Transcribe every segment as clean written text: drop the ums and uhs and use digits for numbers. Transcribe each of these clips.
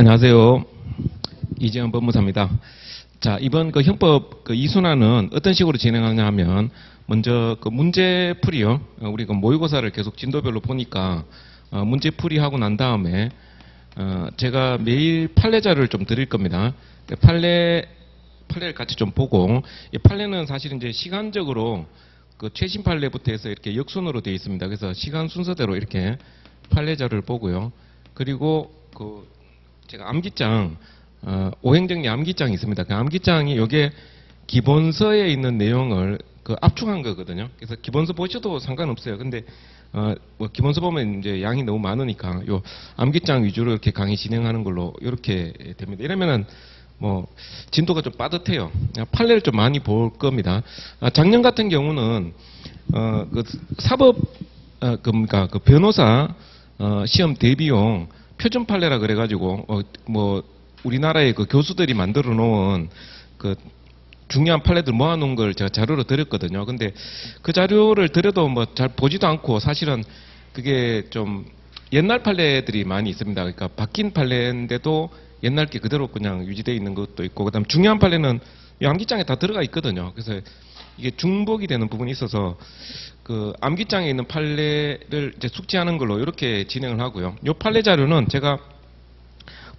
안녕하세요. 이재현 법무사입니다. 자, 이번 그 형법 그 이순환은 어떤 식으로 진행하냐 하면, 먼저 그 문제풀이요. 우리 그 모의고사를 계속 진도별로 보니까, 문제풀이 하고 난 다음에, 제가 매일 판례 자료를 좀 드릴 겁니다. 판례를 같이 좀 보고, 이 판례는 사실 이제 시간적으로 그 최신 판례부터 해서 이렇게 역순으로 되어 있습니다. 그래서 시간 순서대로 이렇게 판례 자료를 보고요. 그리고 그 제가 암기장, 오행정리 암기장이 있습니다. 그 암기장이 요게 기본서에 있는 내용을 그 압축한 거거든요. 그래서 기본서 보셔도 상관없어요. 근데 뭐 기본서 보면 이제 양이 너무 많으니까 요 암기장 위주로 이렇게 강의 진행하는 걸로 이렇게 됩니다. 이러면은 뭐 진도가 좀 빠듯해요. 판례를 좀 많이 볼 겁니다. 작년 같은 경우는 그 사법 그러니까 그 변호사 시험 대비용 표준 판례라 그래가지고 뭐 우리나라의 그 교수들이 만들어 놓은 그 중요한 판례들 모아놓은 걸 제가 자료로 드렸거든요. 근데 그 자료를 드려도 뭐 잘 보지도 않고, 사실은 그게 좀 옛날 판례들이 많이 있습니다. 그러니까 바뀐 판례인데도 옛날 게 그대로 그냥 유지되어 있는 것도 있고, 그다음 중요한 판례는 이 암기장에 다 들어가 있거든요. 그래서 이게 중복이 되는 부분이 있어서 그 암기장에 있는 판례를 이제 숙지하는 걸로 이렇게 진행을 하고요. 이 판례 자료는 제가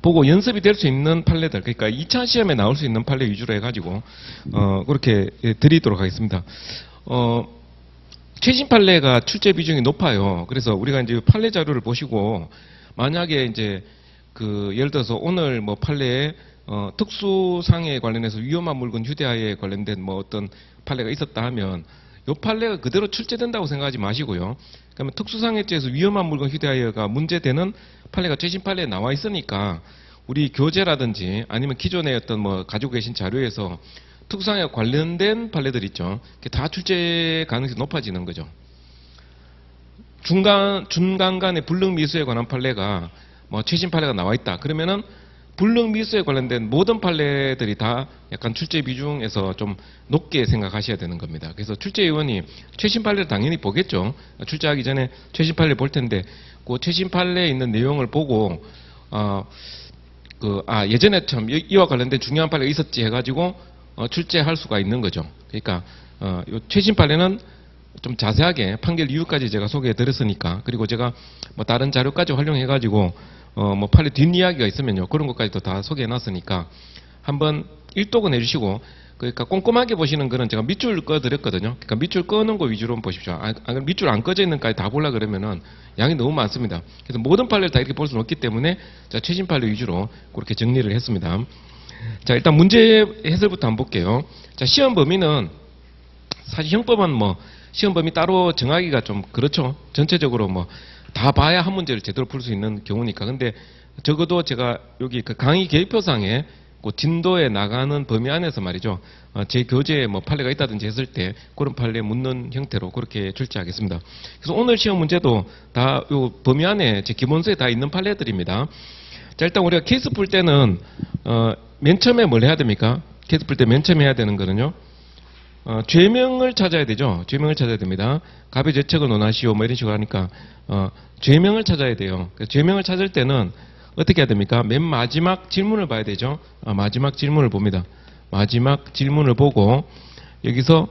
보고 연습이 될 수 있는 판례들, 그러니까 2차 시험에 나올 수 있는 판례 위주로 해가지고 그렇게 드리도록 하겠습니다. 최신 판례가 출제 비중이 높아요. 그래서 우리가 이제 판례 자료를 보시고, 만약에 이제 그 예를 들어서 오늘 뭐 판례에 특수상해에 관련해서 위험한 물건 휴대하에 관련된 뭐 어떤 판례가 있었다 하면 이 판례가 그대로 출제된다고 생각하지 마시고요. 그러면 특수상해죄에서 위험한 물건 휴대하여가 문제되는 판례가 최신 판례에 나와 있으니까 우리 교재라든지 아니면 기존의 어떤 뭐 가지고 계신 자료에서 특수상해와 관련된 판례들 있죠. 그게 다 출제 가능성이 높아지는 거죠. 중간간의 불능미수에 관한 판례가 뭐 최신 판례가 나와 있다. 그러면은 불능미수에 관련된 모든 판례들이 다 약간 출제 비중에서 좀 높게 생각하셔야 되는 겁니다. 그래서 출제위원이 최신 판례를 당연히 보겠죠. 출제하기 전에 최신 판례 볼 텐데, 그 최신 판례에 있는 내용을 보고 예전에 참 이와 관련된 중요한 판례가 있었지 해가지고 출제할 수가 있는 거죠. 그러니까 요 최신 판례는 좀 자세하게 판결 이유까지 제가 소개해 드렸으니까, 그리고 제가 뭐 다른 자료까지 활용해 가지고 뭐 판례 뒷이야기가 있으면요, 그런 것까지도 다 소개해 놨으니까 한번 일독은 해주시고, 그러니까 꼼꼼하게 보시는 거는 제가 밑줄 꺼 드렸거든요. 그러니까 밑줄 꺼는 거 위주로 보십시오. 밑줄 안 꺼져 있는 것까지 다 보려 그러면은 양이 너무 많습니다. 그래서 모든 판례를 다 이렇게 볼 수는 없기 때문에 제가 최신 판례 위주로 그렇게 정리를 했습니다. 자, 일단 문제 해설부터 한번 볼게요. 자, 시험 범위는 사실 형법은 뭐 시험 범위 따로 정하기가 좀 그렇죠. 전체적으로 뭐 다 봐야 한 문제를 제대로 풀 수 있는 경우니까. 근데 적어도 제가 여기 그 강의 계획표상에 그 진도에 나가는 범위 안에서 말이죠. 제 교재에 뭐 판례가 있다든지 했을 때 그런 판례 묻는 형태로 그렇게 출제하겠습니다. 그래서 오늘 시험 문제도 다 요 범위 안에 제 기본서에 다 있는 판례들입니다. 자, 일단 우리가 케이스 풀 때는 맨 처음에 뭘 해야 됩니까? 케이스 풀 때 맨 처음에 해야 되는 거는요. 죄명을 찾아야 되죠. 죄명을 찾아야 됩니다. 갑의 죄책을 논하시오 뭐 이런 식으로 하니까 죄명을 찾아야 돼요. 죄명을 찾을 때는 어떻게 해야 됩니까? 맨 마지막 질문을 봐야 되죠. 마지막 질문을 봅니다. 마지막 질문을 보고 여기서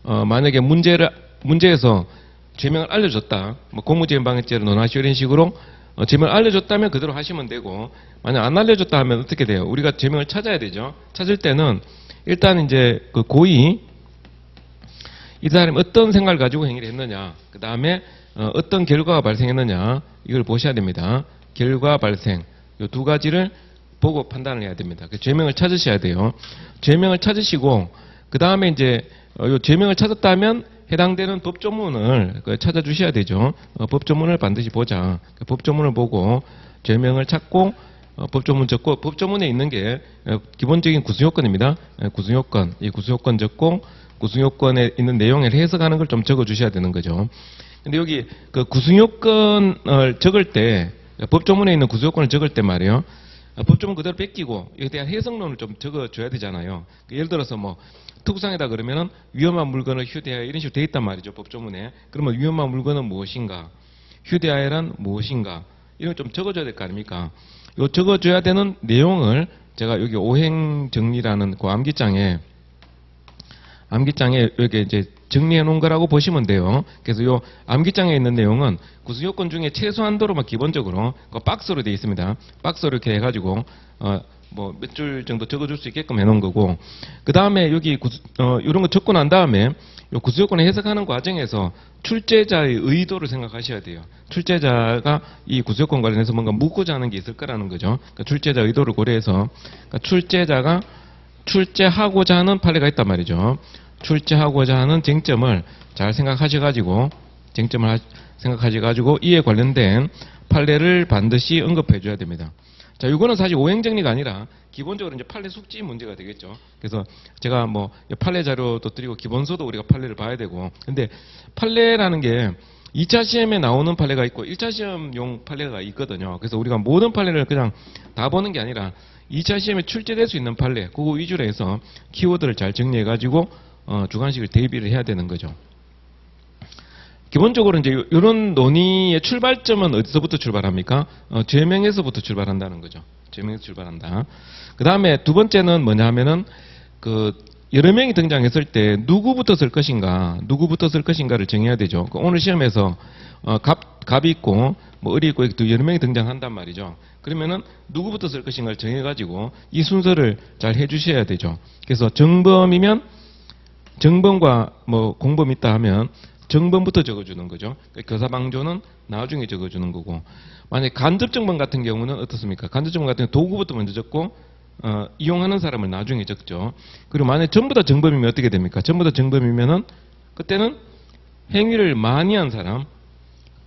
만약에 문제에서 죄명을 알려줬다, 뭐 공무집행방해죄를 논하시오 이런 식으로 죄명을 알려줬다면 그대로 하시면 되고, 만약 안 알려줬다 하면 어떻게 돼요? 우리가 죄명을 찾아야 되죠. 찾을 때는 일단 이제 그 고의 이 사람이 어떤 생각을 가지고 행위를 했느냐, 그 다음에 어떤 결과가 발생했느냐, 이걸 보셔야 됩니다. 결과 발생, 이 두 가지를 보고 판단을 해야 됩니다. 그 죄명을 찾으셔야 돼요. 죄명을 찾으시고, 그 다음에 이제 이 죄명을 찾았다면 해당되는 법조문을 찾아주셔야 되죠. 법조문을 반드시 보자. 법조문을 보고 죄명을 찾고 법조문 적고, 법조문에 있는 게 기본적인 구성요건입니다. 구성요건, 이 구성요건 적고 구성요건에 있는 내용을 해석하는 걸 좀 적어 주셔야 되는 거죠. 근데 여기 그 구성요건을 적을 때, 법조문에 있는 구성요건을 적을 때 말이에요, 법조문 그대로 뺏기고 이에 대한 해석론을 좀 적어 줘야 되잖아요. 예를 들어서 뭐 특수상이다 그러면은 위험한 물건을 휴대하여 이런 식으로 돼 있단 말이죠, 법조문에. 그러면 위험한 물건은 무엇인가, 휴대하여란 무엇인가, 이런 걸 좀 적어줘야 될 거 아닙니까? 요 적어줘야 되는 내용을 제가 여기 오행 정리라는 그 암기장에 여기 이제 정리해 놓은 거라고 보시면 돼요. 그래서 요 암기장에 있는 내용은 구수 요건 중에 최소한도로만 기본적으로 그 박스로 되어 있습니다. 박스로 이렇게 해가지고 뭐 몇 줄 정도 적어줄 수 있게끔 해놓은 거고, 그 다음에 여기 이런 거 적고 난 다음에 요 구수 요건을 해석하는 과정에서 출제자의 의도를 생각하셔야 돼요. 출제자가 이 구수 요건 관련해서 뭔가 묻고자 하는 게 있을 거라는 거죠. 그러니까 출제자 의도를 고려해서, 그러니까 출제자가 출제하고자 하는 판례가 있단 말이죠. 출제하고자 하는 쟁점을 잘 생각하셔가지고 이에 관련된 판례를 반드시 언급해 줘야 됩니다. 자, 이거는 사실 오행 정리가 아니라 기본적으로 이제 판례 숙지 문제가 되겠죠. 그래서 제가 뭐 판례 자료도 드리고 기본서도 우리가 판례를 봐야 되고, 근데 판례라는 게 2차 시험에 나오는 판례가 있고 1차 시험용 판례가 있거든요. 그래서 우리가 모든 판례를 그냥 다 보는 게 아니라 2차 시험에 출제될 수 있는 판례, 그거 위주로 해서 키워드를 잘 정리해가지고 주관식을 대비를 해야 되는 거죠. 기본적으로 이제 이런 논의의 출발점은 어디서부터 출발합니까? 죄명에서부터 출발한다는 거죠. 죄명에서 출발한다. 그 다음에 두 번째는 뭐냐 하면은 여러 명이 등장했을 때 누구부터 쓸 것인가를 정해야 되죠. 오늘 시험에서 갑이 있고 뭐 을이 있고 또 여러 명이 등장한단 말이죠. 그러면은 누구부터 쓸 것인가를 정해가지고 이 순서를 잘 해주셔야 되죠. 그래서 정범이면 정범과 뭐 공범이 있다 하면 정범부터 적어주는 거죠. 교사방조는 나중에 적어주는 거고, 만약에 간접정범 같은 경우는 어떻습니까? 간접정범 같은 경우는 도구부터 먼저 적고 이용하는 사람을 나중에 적죠. 그리고 만약에 전부 다 정범이면 어떻게 됩니까? 전부 다 정범이면은 그때는 행위를 많이 한 사람,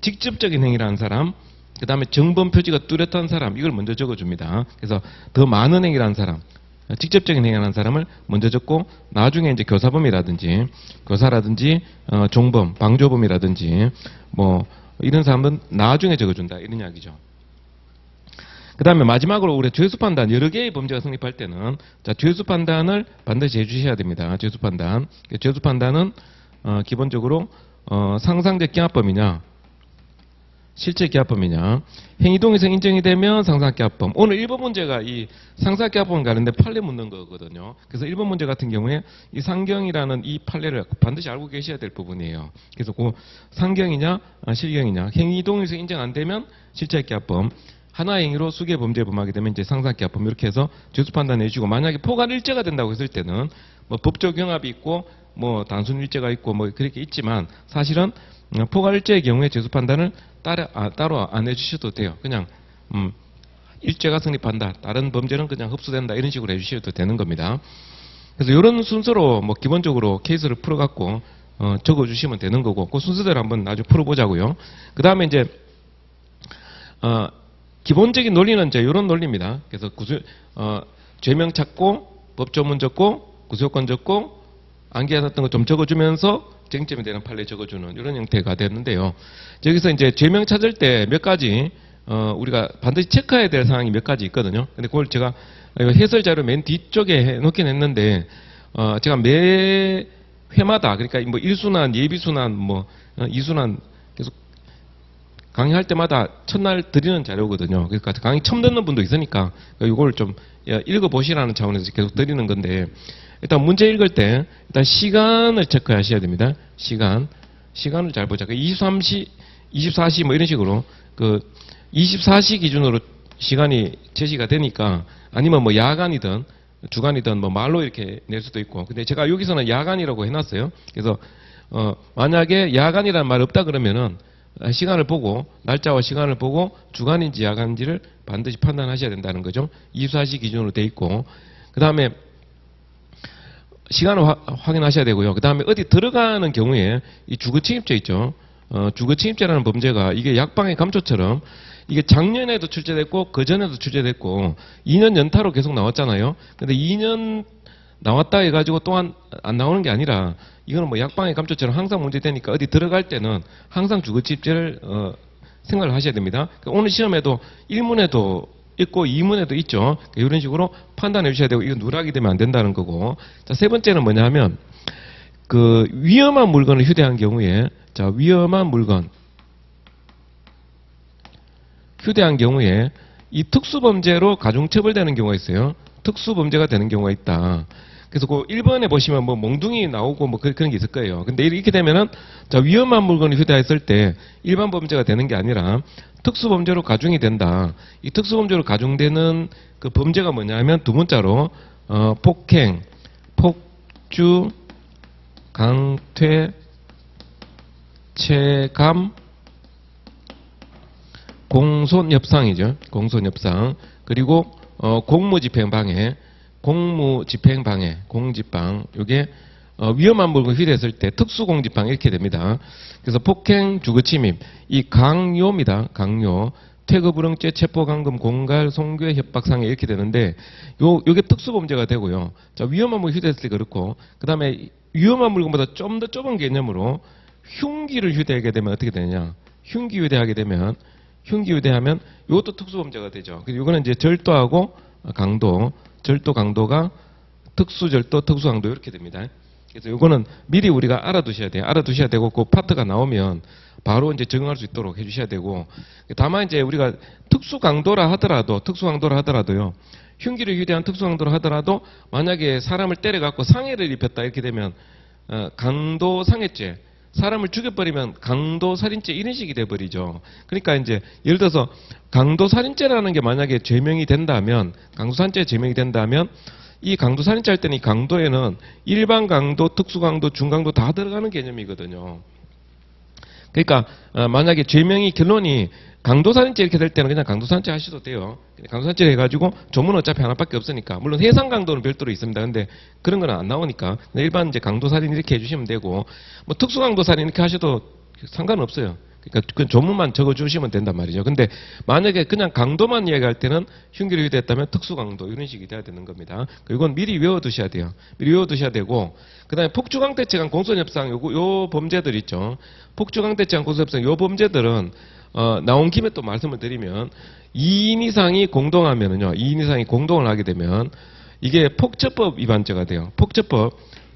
직접적인 행위를 한 사람, 그 다음에 정범 표지가 뚜렷한 사람, 이걸 먼저 적어줍니다. 그래서 더 많은 행위를 한 사람, 직접적인 행위를 한 사람을 먼저 적고, 나중에 이제 교사범이라든지 종범, 방조범이라든지 뭐 이런 사람은 나중에 적어준다, 이런 이야기죠. 그 다음에 마지막으로 우리 죄수 판단, 여러 개의 범죄가 성립할 때는 죄수 판단을 반드시 해주셔야 됩니다. 죄수 판단은 기본적으로 상상적 기합범이냐 실제 기합범이냐, 행위동의성 인정이 되면 상상적 기합범. 오늘 1번 문제가 이 상상적 기합범 관련된 판례 묻는 거거든요. 그래서 1번 문제 같은 경우에 이 상경이라는 이 판례를 반드시 알고 계셔야 될 부분이에요. 그래서 그 상경이냐 실경이냐, 행위동의성 인정 안 되면 실제 기합범, 하나의 행위로 수개 범죄에 범하게 되면 이제 상상적 기합범, 이렇게 해서 죄수 판단해 주시고, 만약에 포괄 일죄가 된다고 했을 때는 뭐 법적 경합이 있고 뭐 단순 일죄가 있고 뭐 그렇게 있지만, 사실은 포괄 일죄의 경우에 죄수 판단을 따로 안 해주셔도 돼요. 그냥 일죄가 성립한다, 다른 범죄는 그냥 흡수된다, 이런 식으로 해주셔도 되는 겁니다. 그래서 이런 순서로 뭐 기본적으로 케이스를 풀어갖고 적어주시면 되는 거고, 그 순서대로 한번 나중에 풀어보자고요. 그 다음에 이제 기본적인 논리는 이제 이런 논리입니다. 그래서 죄명 찾고 법조문 적고 구수요건 적고 암기하셨던 거 좀 적어주면서 쟁점이 되는 판례 적어주는 이런 형태가 됐는데요. 여기서 이제 죄명 찾을 때 몇 가지 우리가 반드시 체크해야 될 사항이 몇 가지 있거든요. 근데 그걸 제가 해설 자료 맨 뒤쪽에 해놓긴 했는데, 제가 매 회마다, 그러니까 뭐 1순환, 예비순환, 뭐 2순환 계속 강의할 때마다 첫날 드리는 자료거든요. 그러니까 강의 처음 듣는 분도 있으니까 이걸 좀 읽어보시라는 차원에서 계속 드리는 건데, 일단 문제 읽을 때 일단 시간을 체크하셔야 됩니다. 시간을 잘 보자. 23시, 24시 뭐 이런 식으로 24시 기준으로 시간이 제시가 되니까, 아니면 뭐 야간이든 주간이든 뭐 말로 이렇게 낼 수도 있고. 근데 제가 여기서는 야간이라고 해놨어요. 그래서 만약에 야간이라는 말 없다 그러면은 시간을 보고, 날짜와 시간을 보고 주간인지 야간인지를 반드시 판단하셔야 된다는 거죠. 24시 기준으로 돼 있고, 그 다음에 시간을 확인하셔야 되고요. 그 다음에 어디 들어가는 경우에 이 주거침입죄 있죠. 주거침입죄라는 범죄가 이게 약방의 감초처럼 이게 작년에도 출제됐고 그전에도 출제됐고 2년 연타로 계속 나왔잖아요. 근데 2년 나왔다 해가지고 또한 안 나오는 게 아니라, 이거는 뭐 약방의 감초처럼 항상 문제되니까 어디 들어갈 때는 항상 주거침입죄를 생각을 하셔야 됩니다. 오늘 시험에도 1문에도 있고 2문에도 있죠. 이런 식으로 판단해 주셔야 되고, 이거 누락이 되면 안 된다는 거고. 자, 세 번째는 뭐냐 하면 위험한 물건을 휴대한 경우에, 위험한 물건 휴대한 경우에 이 특수범죄로 가중처벌되는 경우가 있어요. 특수범죄가 되는 경우가 있다. 그래서 그 1번에 보시면 뭐 몽둥이 나오고 뭐 그런 게 있을 거예요. 근데 이렇게 되면은 자, 위험한 물건을 휴대했을 때 일반 범죄가 되는 게 아니라 특수범죄로 가중이 된다. 이 특수범죄로 가중되는 그 범죄가 뭐냐면 두 문자로 폭행, 폭주, 강퇴, 체감, 공손협상이죠. 공손협상. 그리고 공무집행방해, 공무집행방해, 공집방. 요게 위험한 물건 휴대했을 때 특수공집방 이렇게 됩니다. 그래서 폭행, 주거침입, 이 강요입니다. 강요. 퇴거불응죄, 체포감금, 공갈, 송괴, 협박상해 이렇게 되는데 요게 특수범죄가 되고요. 자, 위험한 물건 휴대했을 때 그렇고 그 다음에 위험한 물건보다 좀 더 좁은 개념으로 흉기를 휴대하게 되면 어떻게 되느냐. 흉기 휴대하게 되면 흉기 휴대하면 이것도 특수범죄가 되죠. 그리고 이거는 이제 절도하고 강도, 절도 강도가 특수절도, 특수강도 이렇게 됩니다. 그래서 이거는 미리 우리가 알아두셔야 돼요. 알아두셔야 되고 그 파트가 나오면 바로 이제 적응할 수 있도록 해주셔야 되고 다만 이제 우리가 특수강도라 하더라도요. 흉기를 휴대한 특수강도라 하더라도 만약에 사람을 때려갖고 상해를 입혔다 이렇게 되면 강도상해죄. 사람을 죽여버리면 강도살인죄 이런 식이 돼버리죠. 그러니까 이제 예를 들어서 강도살인죄라는 게 만약에 죄명이 된다면 강도살인죄 제명이 된다면 이 강도살인죄 할 때는 이 강도에는 일반 강도, 특수강도, 중강도 다 들어가는 개념이거든요. 그러니까 만약에 죄명이 결론이 강도살인죄 이렇게 될 때는 그냥 강도살인죄 하셔도 돼요. 강도살인죄 해가지고 조문은 어차피 하나밖에 없으니까 물론 해상강도는 별도로 있습니다. 근데 그런 건 안 나오니까 일반 이제 강도살인 이렇게 해주시면 되고 뭐 특수강도살인 이렇게 하셔도 상관없어요. 그러니까 그 조문만 적어주시면 된단 말이죠. 근데 만약에 그냥 강도만 이야기할 때는 흉기를 휴대했다면 특수강도 이런 식이 돼야 되는 겁니다. 이건 미리 외워두셔야 돼요. 미리 외워두셔야 되고 그다음에 폭주강대체간 공손협상 요 범죄들 있죠. 폭주강대체간 공손협상 요 범죄들은 나온 김에 또 말씀을 드리면 2인 이상이 공동하면은요. 2인 이상이 공동을 하게 되면 이게 폭처법 위반죄가 돼요.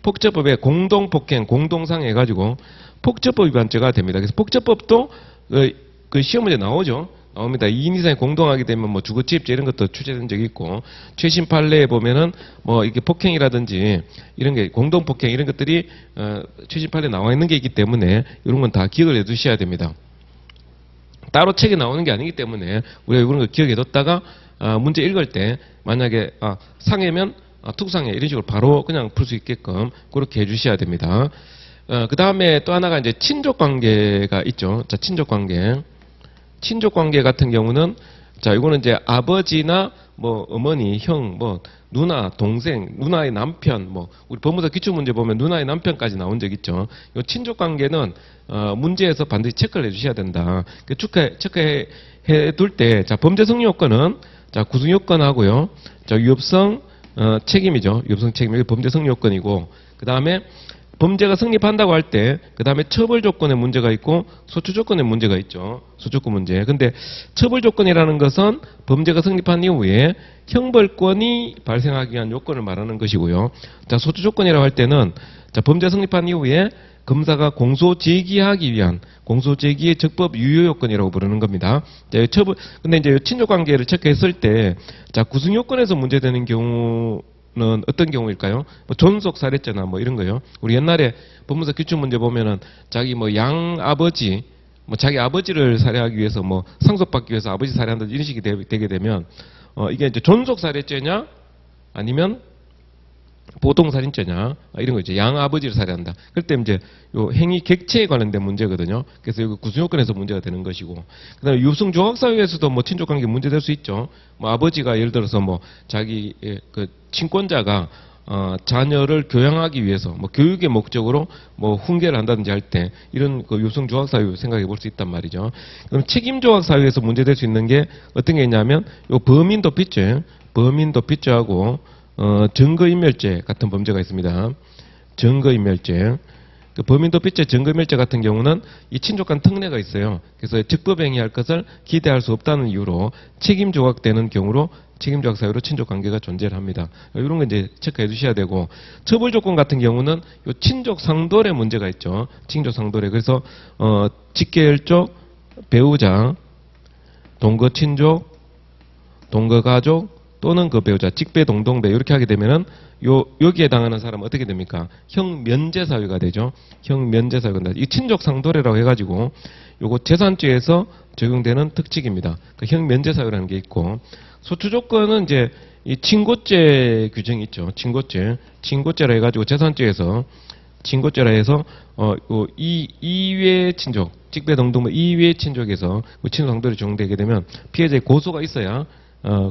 폭처법에 공동폭행, 공동상해 해가지고 폭처법 위반죄가 됩니다. 그래서 폭처법도 그 시험 문제 나옵니다. 2인 이상이 공동하게 되면 뭐 주거침입죄 이런 것도 출제된 적이 있고 최신 판례에 보면은 뭐 이게 폭행이라든지 이런 게 공동폭행 이런 것들이 최신 판례에 나와 있는 게 있기 때문에 이런 건 다 기억을 해두셔야 됩니다. 따로 책에 나오는 게 아니기 때문에 우리가 이런 거 기억해뒀다가 문제 읽을 때 만약에 상해면 특수상해 이런 식으로 바로 그냥 풀 수 있게끔 그렇게 해주셔야 됩니다. 그 다음에 또 하나가 이제 친족관계가 있죠. 자, 친족관계. 친족관계 같은 경우는 자, 이거는 이제 아버지나 뭐 어머니, 형, 뭐 누나, 동생, 누나의 남편, 뭐 우리 법무사 기출문제 보면 누나의 남편까지 나온 적 있죠. 이 친족관계는 문제에서 반드시 체크를 해주셔야 된다. 체크해 둘 때, 자 범죄 성립 요건은 자 구성 요건하고요, 자 위협성 책임이죠. 위협성 책임 이게 범죄 성립 요건이고, 그 다음에 범죄가 성립한다고 할 때 그 다음에 처벌 조건에 문제가 있고 소추 조건에 문제가 있죠. 소추권 문제. 근데 처벌 조건이라는 것은 범죄가 성립한 이후에 형벌권이 발생하기 위한 요건을 말하는 것이고요. 자, 소추 조건이라고 할 때는 자, 범죄 성립한 이후에 검사가 공소 제기하기 위한 공소 제기의 적법 유효 요건이라고 부르는 겁니다. 자, 근데 이제 친족 관계를 체크했을 때 자, 구성 요건에서 문제되는 경우 는 어떤 경우일까요? 뭐 존속 살해죄나 뭐 이런 거요. 우리 옛날에 법무사 기출 문제 보면은 자기 뭐 양아버지, 뭐 자기 아버지를 살해하기 위해서 뭐 상속받기 위해서 아버지 살해한다 이런 식이 되게 되면 이게 이제 존속 살해죄냐 아니면 보통살인죄냐 이런 거 이제 양아버지를 살해한다. 그럴 때 이제 요 행위 객체에 관련된 문제거든요. 그래서 이거 구성요건에서 문제가 되는 것이고, 그다음에 유성 조각사유에서도 뭐 친족관계 문제될 수 있죠. 뭐 아버지가 예를 들어서 뭐 자기 그 친권자가 자녀를 교양하기 위해서 뭐 교육의 목적으로 뭐 훈계를 한다든지 할 때 이런 그 유성 조각사유 생각해 볼 수 있단 말이죠. 그럼 책임 조각사유에서 문제될 수 있는 게 어떤 게 있냐면 요 범인도피죄하고 증거인멸죄 같은 범죄가 있습니다. 증거인멸죄. 그 범인도피죄, 증거인멸죄 같은 경우는 이 친족간 특례가 있어요. 그래서 즉법행위할 것을 기대할 수 없다는 이유로 책임 조각되는 경우로 책임 조각 사유로 친족관계가 존재를 합니다. 이런 거 이제 체크해 두셔야 되고, 처벌 조건 같은 경우는 요 친족 상돌의 문제가 있죠. 친족 상돌에. 그래서 직계혈족, 배우자, 동거 친족, 동거가족 또는 그 배우자, 직배, 동동배 이렇게 하게 되면은 여기에 해당하는 사람은 어떻게 됩니까? 형면제 사유가 되죠. 형면제 사유가 된다. 이 친족 상도례라고 해가지고 요거 재산죄에서 적용되는 특칙입니다. 그 형면제 사유라는 게 있고 소추 조건은 이제 이 친고죄 규정이 있죠. 친고죄라 해가지고 재산죄에서 친고죄라 해서 이외 친족, 직배 동동배 이외 친족에서 친족 상도례 적용되게 되면 피해자의 고소가 있어야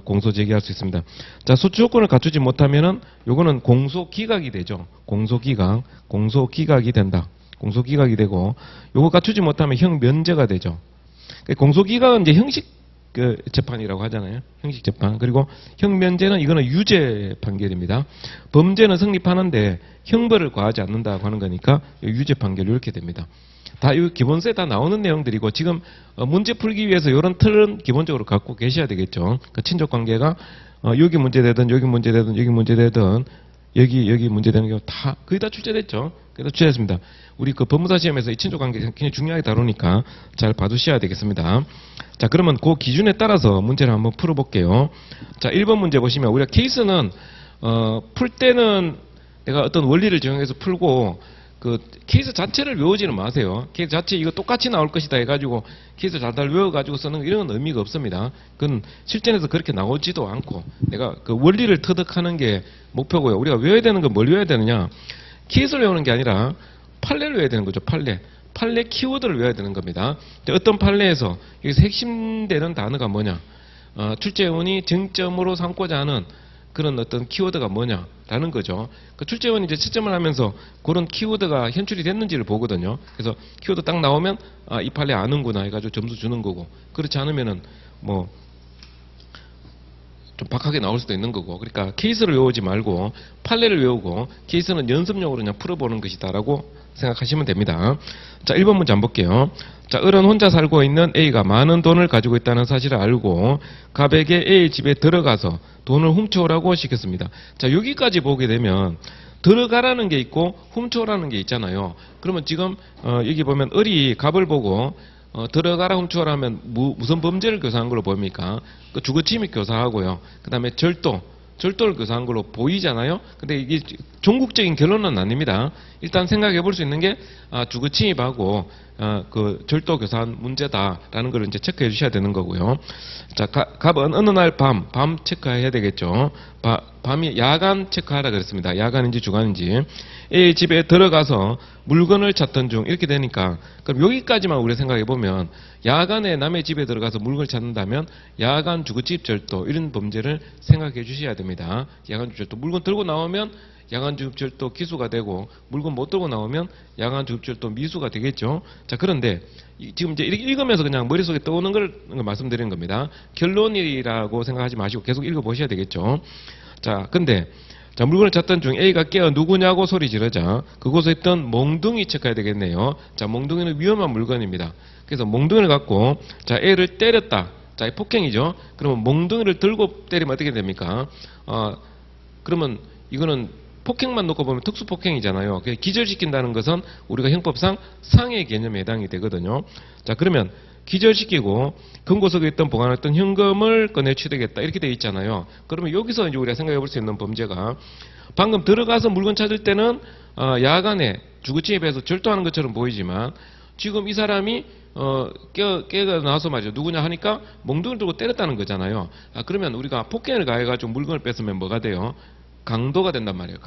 공소 제기할 수 있습니다. 자, 소추 조건을 갖추지 못하면은 요거는 공소 기각이 되죠. 공소 기각이 된다. 공소 기각이 되고 요거 갖추지 못하면 형 면제가 되죠. 공소 기각은 이제 형식 재판이라고 하잖아요. 형식 재판. 그리고 형 면제는 이거는 유죄 판결입니다. 범죄는 성립하는데 형벌을 과하지 않는다고 하는 거니까 유죄 판결 이렇게 됩니다. 다 이 기본서에 다 나오는 내용들이고 지금 문제 풀기 위해서 이런 틀은 기본적으로 갖고 계셔야 되겠죠. 그 친족 관계가 여기 문제되든 여기 문제되든 여기 문제되든 여기 문제되는 경우 다 거의 다 출제됐죠. 그래서 출제했습니다. 우리 그 법무사 시험에서 이 친족 관계 굉장히 중요하게 다루니까 잘 봐두셔야 되겠습니다. 자, 그러면 그 기준에 따라서 문제를 한번 풀어볼게요. 자, 1번 문제 보시면 우리가 케이스는 풀 때는 내가 어떤 원리를 적용해서 풀고 그 케이스 자체를 외우지는 마세요. 케이스 자체 이거 똑같이 나올 것이다 해가지고 케이스 달달 외워가지고 쓰는 이런 건 의미가 없습니다. 그건 실전에서 그렇게 나오지도 않고 내가 그 원리를 터득하는 게 목표고요. 우리가 외워야 되는 건 뭘 외워야 되느냐? 케이스를 외우는 게 아니라 판례를 외워야 되는 거죠. 판례 키워드를 외워야 되는 겁니다. 어떤 판례에서 여기서 핵심되는 단어가 뭐냐? 출제원이 쟁점으로 삼고자 하는 그런 어떤 키워드가 뭐냐라는 거죠. 그 출제원이 이제 채점을 하면서 그런 키워드가 현출이 됐는지를 보거든요. 그래서 키워드 딱 나오면 이 판례 아는구나 해가지고 점수 주는 거고, 그렇지 않으면은 뭐 좀 박하게 나올 수도 있는 거고. 그러니까 케이스를 외우지 말고 판례를 외우고 케이스는 연습용으로 그냥 풀어보는 것이다라고 생각하시면 됩니다. 자, 1번 문제 한번 볼게요. 자, 을은 혼자 살고 있는 A가 많은 돈을 가지고 있다는 사실을 알고 갑에게 A의 집에 들어가서 돈을 훔쳐오라고 시켰습니다. 자, 여기까지 보게 되면 들어가라는 게 있고 훔쳐오라는 게 있잖아요. 그러면 지금 여기 보면 을이 갑을 보고 들어가라 훔쳐오라 하면 무슨 범죄를 교사한 걸로 보입니까? 그 주거침입 교사하고요. 그 다음에 절도를 교사한 걸로 보이잖아요. 근데 이게 종국적인 결론은 아닙니다. 일단 생각해 볼 수 있는 게 주거침입하고 그 절도 교사한 문제다라는 걸 이제 체크해 주셔야 되는 거고요. 자, 갑은 어느 날 밤 체크해야 되겠죠. 밤이 야간 체크하라 그랬습니다. 야간인지 주간인지. A 집에 들어가서 물건을 찾던 중 이렇게 되니까 그럼 여기까지만 우리 생각해 보면 야간에 남의 집에 들어가서 물건을 찾는다면 야간 주거침입 절도 이런 범죄를 생각해 주셔야 됩니다. 야간 주거 절도 물건 들고 나오면 야간 주거 절도 기수가 되고 물건 못 들고 나오면 야간 주거 절도 미수가 되겠죠. 자, 그런데 지금 이제 이렇게 읽으면서 그냥 머릿속에 떠오는 걸 말씀드리는 겁니다. 결론이라고 생각하지 마시고 계속 읽어 보셔야 되겠죠. 자, 근데 자, 물건을 찾던 중 A가 깨어 누구냐고 소리 지르자 그곳에 있던 몽둥이 체크해야 되겠네요. 자, 몽둥이는 위험한 물건입니다. 그래서 몽둥이를 갖고 자, A를 때렸다. 자, 폭행이죠. 그러면 몽둥이를 들고 때리면 어떻게 됩니까? 그러면 이거는 폭행만 놓고 보면 특수폭행이잖아요. 기절시킨다는 것은 우리가 형법상 상해 개념에 해당이 되거든요. 자, 그러면 기절시키고 금고석에 있던 보관했던 현금을 꺼내 취득했다 이렇게 되어 있잖아요. 그러면 여기서 이제 우리가 생각해 볼 수 있는 범죄가 방금 들어가서 물건 찾을 때는 야간에 주거침입해서 절도하는 것처럼 보이지만 지금 이 사람이 깨가 나와서 말이죠. 누구냐 하니까 몽둥이를 들고 때렸다는 거잖아요. 그러면 우리가 폭행을 가해가지고 물건을 뺐으면 뭐가 돼요? 강도가 된단 말이에요.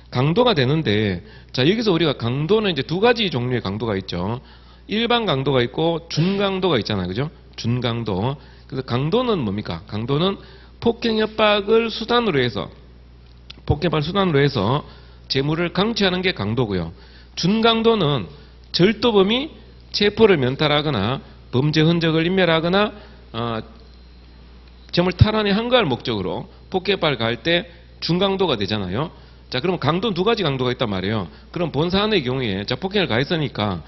강도가 되는데 자, 여기서 우리가 강도는 이제 두 가지 종류의 강도가 있죠. 일반 강도가 있고 준강도가 있잖아요. 그죠? 준강도. 그래서 강도는 뭡니까? 강도는 폭행 협박을 수단으로 해서 재물을 강취하는 게 강도고요. 준강도는 절도범이 체포를 면탈하거나 범죄 흔적을 인멸하거나 점을 탈환에 한가할 목적으로 폭행 협박을 가할 때 중강도가 되잖아요. 자, 그럼 강도는 두 가지 강도가 있단 말이에요. 그럼 본 사안의 경우에 자, 폭행을 가했으니까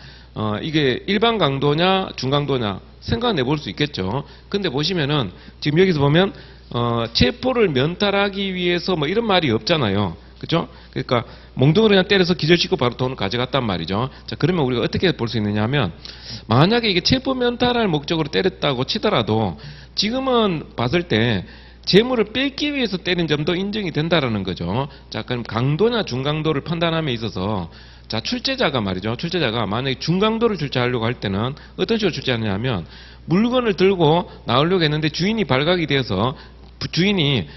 이게 일반 강도냐 중강도냐 생각해 볼 수 있겠죠. 근데 보시면은 지금 여기서 보면 체포를 면탈하기 위해서 뭐 이런 말이 없잖아요. 그죠? 그러니까 몽둥이로 그냥 때려서 기절시키고 바로 돈을 가져갔단 말이죠. 자, 그러면 우리가 어떻게 볼 수 있느냐 하면, 만약에 이게 체포 면탈할 목적으로 때렸다고 치더라도 지금은 봤을 때 재물을 뺏기 위해서 때린 점도 인정이 된다라는 거죠. 자, 그럼 강도냐 중강도를 판단함에 있어서, 자, 출제자가 말이죠. 출제자가 만약에 중강도를 출제하려고 할 때는 어떤 식으로 출제하느냐면, 물건을 들고 나오려고 했는데 주인이 발각이 되어서 주인이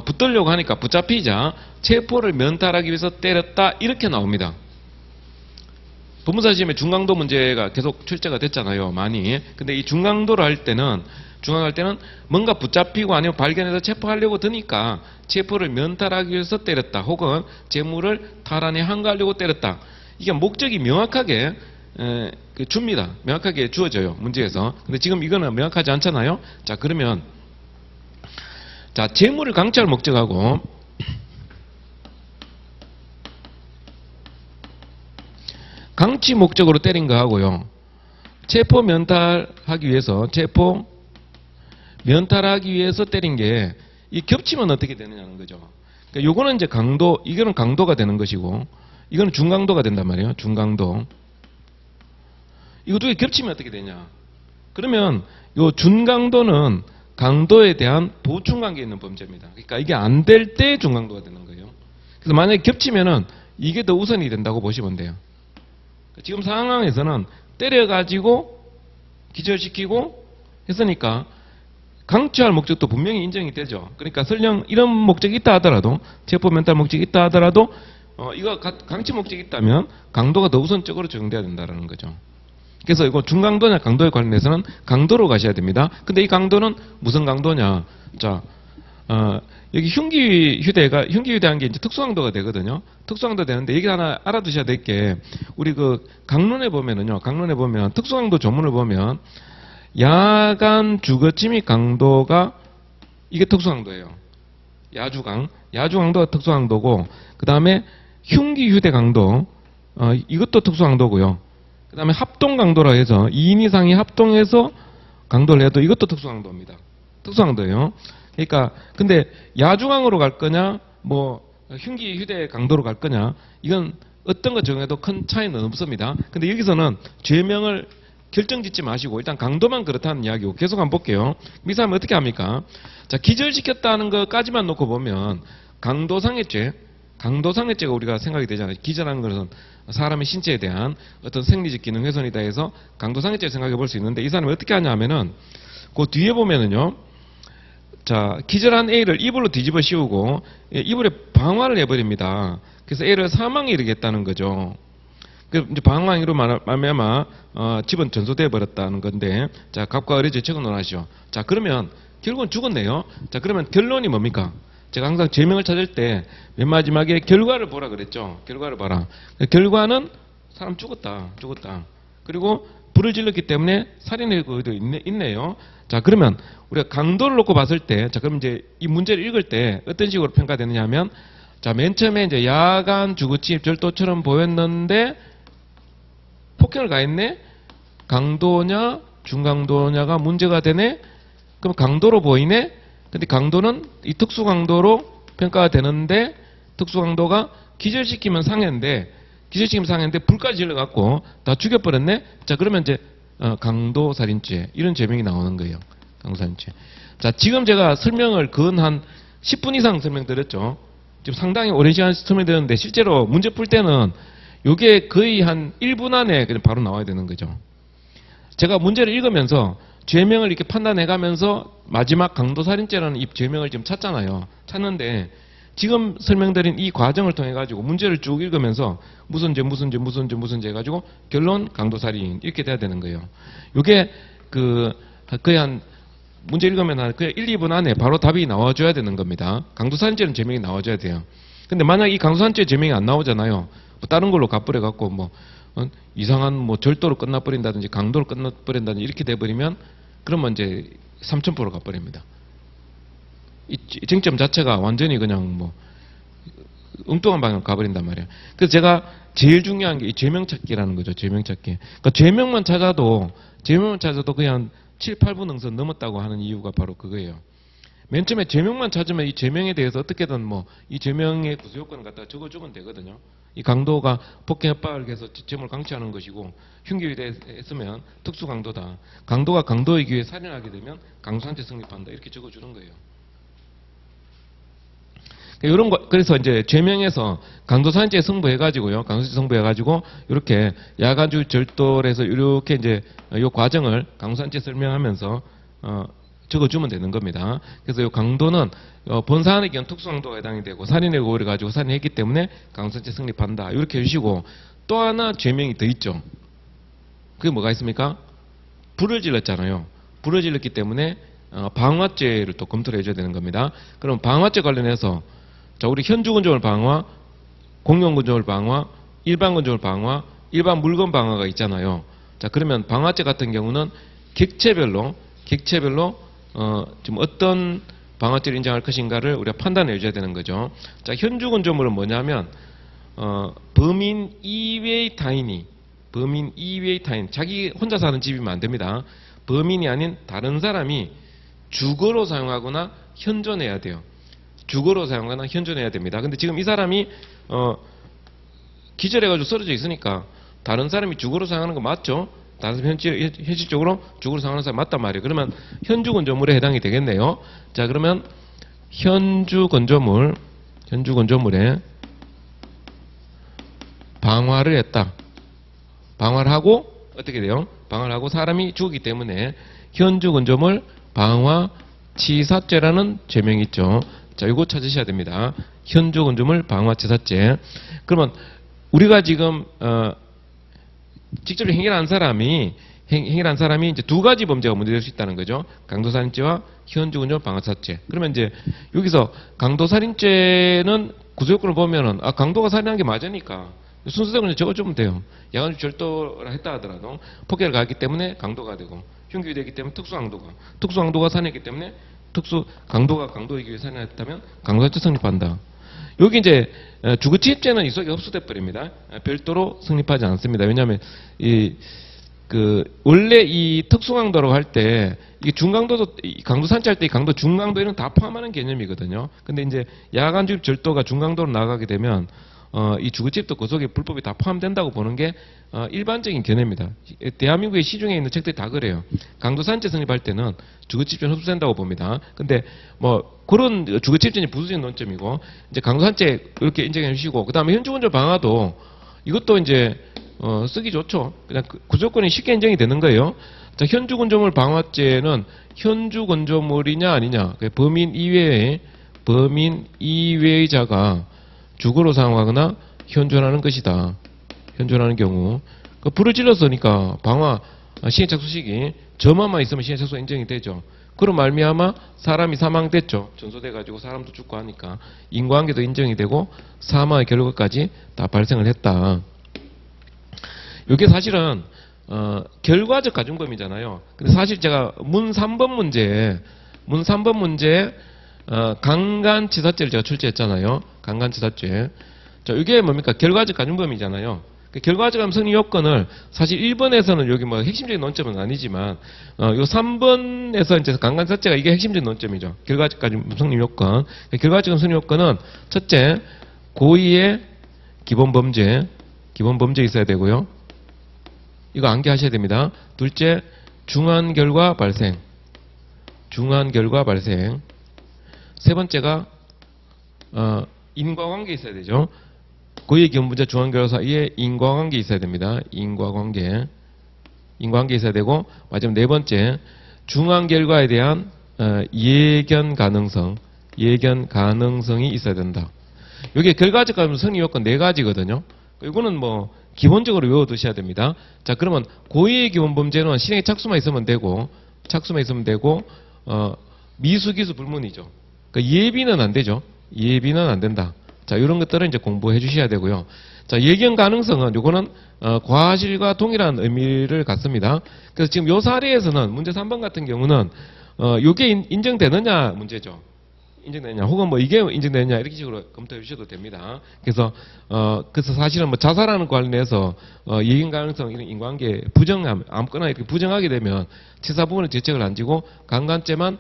붙들려고 하니까 붙잡히자 체포를 면탈하기 위해서 때렸다, 이렇게 나옵니다. 법무사 시험에 중강도 문제가 계속 출제가 됐잖아요, 많이. 근데 이 중강도를 할 때는 뭔가 붙잡히고 아니면 발견해서 체포하려고 드니까 체포를 면탈하기 위해서 때렸다, 혹은 재물을 탈환에 항거하려고 때렸다. 이게 목적이 명확하게 줍니다. 명확하게 주어져요, 문제에서. 근데 지금 이거는 명확하지 않잖아요. 자, 그러면 자, 재물을 강취할 목적하고 강취 목적으로 때린 거하고요, 체포 면탈하기 위해서 때린 게 이 겹치면 어떻게 되느냐는 거죠. 그러니까 요거는 이제 강도, 이거는 강도가 되는 것이고 이거는 중강도가 된단 말이에요. 중강도. 이거 두 개 겹치면 어떻게 되냐? 그러면 요 준강도는 강도에 대한 보충 관계에 있는 범죄입니다. 그러니까 이게 안 될 때 중강도가 되는 거예요. 그래서 만약에 겹치면은 이게 더 우선이 된다고 보시면 돼요. 지금 상황에서는 때려가지고 기절시키고 했으니까 강취할 목적도 분명히 인정이 되죠. 그러니까 설령 이런 목적이 있다 하더라도, 체포 면탈 목적이 있다 하더라도 이거 강취 목적이 있다면 강도가 더 우선적으로 적용돼야 된다는 거죠. 그래서 이거 중강도냐 강도에 관련해서는 강도로 가셔야 됩니다. 근데 이 강도는 무슨 강도냐? 자, 여기 흉기휴대한 게 이제 특수강도가 되거든요. 특수강도 되는데 여기 하나 알아두셔야 될 게, 우리 그 강론에 보면 특수강도 조문을 보면 야간 주거 침입 강도가 이게 특수강도예요. 야주강도가 특수강도고, 그 다음에 흉기휴대 강도, 이것도 특수강도고요. 그 다음에 합동강도라 해서 2인 이상이 합동해서 강도를 해도 이것도 특수강도입니다. 특수강도예요. 그러니까 근데 야주강으로 갈 거냐, 뭐 흉기휴대 강도로 갈 거냐, 이건 어떤 것 정해도 큰 차이는 없습니다. 근데 여기서는 죄명을 결정짓지 마시고 일단 강도만 그렇다는 이야기고, 계속 한번 볼게요. 이 사람은 어떻게 합니까? 자, 기절시켰다는 것까지만 놓고 보면 강도상해죄가 우리가 생각이 되잖아요. 기절하는 것은 사람의 신체에 대한 어떤 생리적 기능 훼손이다 해서 강도상해죄 생각해 볼 수 있는데, 이 사람이 어떻게 하냐면은 그 뒤에 보면은요, 자, 기절한 A를 이불로 뒤집어 씌우고 이불에 방화를 해버립니다. 그래서 A를 사망에 이르겠다는 거죠. 그 이제 방황으로 말미암아 집은 전소돼 버렸다는 건데, 자, 갑과 을의 죄책은 논하시오. 자, 그러면 결국은 죽었네요. 자, 그러면 결론이 뭡니까? 제가 항상 죄명을 찾을 때 맨 마지막에 결과를 보라 그랬죠. 결과를 봐라. 결과는 사람 죽었다. 그리고 불을 질렀기 때문에 살인의 의도 있네요. 자, 그러면 우리가 강도를 놓고 봤을 때, 자, 그럼 이제 이 문제를 읽을 때 어떤 식으로 평가되느냐 하면, 자, 맨 처음에 이제 야간 주거침입 절도처럼 보였는데 폭행을 가했네? 강도냐 중강도냐가 문제가 되네? 그럼 강도로 보이네? 근데 강도는 이 특수강도로 평가가 되는데, 특수강도가 기절시키면 상해인데 불까지 질러갖고 다 죽여버렸네? 자, 그러면 이제 강도살인죄, 이런 죄명이 나오는 거예요. 강도살인죄. 자, 지금 제가 설명을 근 한 10분 이상 설명드렸죠. 지금 상당히 오랜 시간 설명드렸는데, 실제로 문제 풀 때는 이게 거의 한 1분 안에 그냥 바로 나와야 되는 거죠. 제가 문제를 읽으면서 죄명을 이렇게 판단해가면서 마지막 강도살인죄라는 이 죄명을 지금 찾잖아요. 찾는데 지금 설명드린 이 과정을 통해 가지고 문제를 쭉 읽으면서 무슨 죄 해가지고 결론 강도살인, 이렇게 돼야 되는 거예요. 이게 거의 한 문제 읽으면 한 거의 1, 2분 안에 바로 답이 나와줘야 되는 겁니다. 강도살인죄는 죄명이 나와줘야 돼요. 근데 만약 이 강도살인죄 죄명이 안 나오잖아요. 뭐 다른 걸로 갚으려 갖고 이상한 절도로 끝나버린다든지 강도로 끝나버린다든지 이렇게 돼버리면, 그러면 이제 3000% 갚버립니다. 이 쟁점 자체가 완전히 그냥 엉뚱한 방향으로 가버린단 말이에요. 그래서 제가 제일 중요한 게 이 죄명 찾기라는 거죠. 죄명 찾기. 그러니까 죄명만 찾아도 그냥 7, 8분 응선 넘었다고 하는 이유가 바로 그거예요. 맨 처음에 죄명만 찾으면 이 죄명에 대해서 어떻게든 뭐 이 죄명의 구수 요건을 갖다가 적어주면 되거든요. 이 강도가 폭행 협박을 해서 죄물을 강취하는 것이고 흉기에 대했으면 특수 강도다. 강도가 강도에 기해 살인하게 되면 강도산죄 성립한다. 이렇게 적어주는 거예요. 이런 거, 그래서 이제 죄명에서 강도산죄 성부해가지고요, 강도산죄 성부해가지고, 이렇게 야간주 절도를 해서 이렇게 이제 이 과정을 강도산죄 설명하면서, 적어주면 되는 겁니다. 그래서 이 강도는 본사안의 경우 특수강도가 해당이 되고, 살인의 고의를 가지고 살인했기 때문에 강도산죄 성립한다. 이렇게 해주시고, 또 하나 죄명이 더 있죠. 그게 뭐가 있습니까? 불을 질렀잖아요. 불을 질렀기 때문에, 방화죄를 또 검토를 해줘야 되는 겁니다. 그럼 방화죄 관련해서 자, 우리 현주건조물 방화, 공용건조물 방화, 일반건조물 방화, 일반 물건 방화가 있잖아요. 자, 그러면 방화죄 같은 경우는 객체별로 지금 어떤 방화죄를 인정할 것인가를 우리가 판단해 줘야 되는 거죠. 자, 현주건조물은 뭐냐면 범인 이외의 타인이 자기 혼자 사는 집이면 안 됩니다. 범인이 아닌 다른 사람이 주거로 사용하거나 현존해야 돼요. 주거로 사용하거나 현존해야 됩니다. 근데 지금 이 사람이 기절해가지고 쓰러져 있으니까 다른 사람이 주거로 사용하는 거 맞죠? 다른 사람이 현실적으로 주거로 사용하는 사람이 맞단 말이에요. 그러면 현주건조물에 해당이 되겠네요. 자, 그러면 현주건조물에 방화를 했다. 방화를 하고 어떻게 돼요? 방화를 하고 사람이 죽었기 때문에 현주건조물 방화치사죄라는 죄명이 있죠. 자, 이거 찾으셔야 됩니다. 현주건조물 방화치사죄. 그러면 우리가 지금 직접 행위한 사람이 이제 두 가지 범죄가 문제될 수 있다는 거죠. 강도살인죄와 현주건조물 방화치사죄. 그러면 이제 여기서 강도살인죄는 구속요건을 보면은 강도가 살인한 게 맞으니까 순서대로 적어주면 돼요. 야간주 절도를 했다 하더라도 폭행을 가했기 때문에 강도가 되고 흉기가 되기 때문에 특수강도가 살인했기 때문에 강도가 강도에 기해 살인했다면 강도살인죄 성립한다. 여기 이제 주거침입죄는 이 속에 흡수돼 버립니다. 별도로 성립하지 않습니다. 왜냐하면 원래 이 특수강도라고 할 때 이게 중강도도 강도 산치할 때 이 강도 중강도 이런 다 포함하는 개념이거든요. 근데 이제 야간주입 절도가 중강도로 나가게 되면 이 주거침입도 그 속에 불법이 다 포함된다고 보는 게 일반적인 견해입니다. 대한민국의 시중에 있는 책들이 다 그래요. 강도산죄 성립할 때는 주거침입죄는 흡수된다고 봅니다. 근데 뭐 그런 주거침입죄는 부수적인 논점이고 이제 강도산죄 이렇게 인정해 주시고 그다음에 현주건조 방화도 이것도 이제 쓰기 좋죠. 그냥 구조건이 쉽게 인정이 되는 거예요. 자, 현주건조물 방화죄는 현주건조물이냐 아니냐 범인 이외의 자가 주거로 사용하거나 현존하는 것이다. 현존하는 경우 불을 질렀으니까 방화 시행착수식이 저만만 있으면 시행착수가 인정이 되죠. 그런 말미암아 사람이 사망됐죠. 전소돼 가지고 사람도 죽고 하니까 인과관계도 인정이 되고 사망의 결과까지 다 발생을 했다. 이게 사실은 결과적 가중범위잖아요. 근데 사실 제가 문 3번 문제에 강간치사죄를 제가 출제했잖아요. 강간치사죄. 자, 이게 뭡니까? 결과적 가중범위잖아요. 그 결과적 성립 요건을 사실 1번에서는 여기 뭐 핵심적인 논점은 아니지만 요 3번에서 이제 강간치사죄가 이게 핵심적인 논점이죠. 결과적 가중 성립 요건. 결과적 성립 요건은 첫째, 고의의 기본 범죄 있어야 되고요. 이거 암기하셔야 됩니다. 둘째, 중한 결과 발생. 세 번째가 인과관계 있어야 되죠. 고의의 기본 문제 중한 결과 사이에 인과관계 있어야 됩니다. 인과관계 있어야 되고 마지막 네 번째 중한 결과에 대한 예견 가능성이 있어야 된다. 여기 결과적 성립 요건 네 가지거든요. 이거는 뭐 기본적으로 외워두셔야 됩니다. 자, 그러면 고의의 기본 범죄는 실행에 착수만 있으면 되고 미수기수 불문이죠. 그러니까 예비는 안 되죠. 예비는 안 된다. 자, 이런 것들은 이제 공부해 주셔야 되고요. 자, 예견 가능성은 요거는 과실과 동일한 의미를 갖습니다. 그래서 지금 요 사례에서는 문제 3번 같은 경우는 요게 인정되느냐 문제죠. 인정되느냐 혹은 뭐 이게 인정되느냐 이렇게 식으로 검토해 주셔도 됩니다. 그래서 사실은 뭐 자살하는 관련해서 예견 가능성 이런 인과관계 아무거나 이렇게 부정하게 되면 치사 부분을 죄책을 안 지고 강간죄만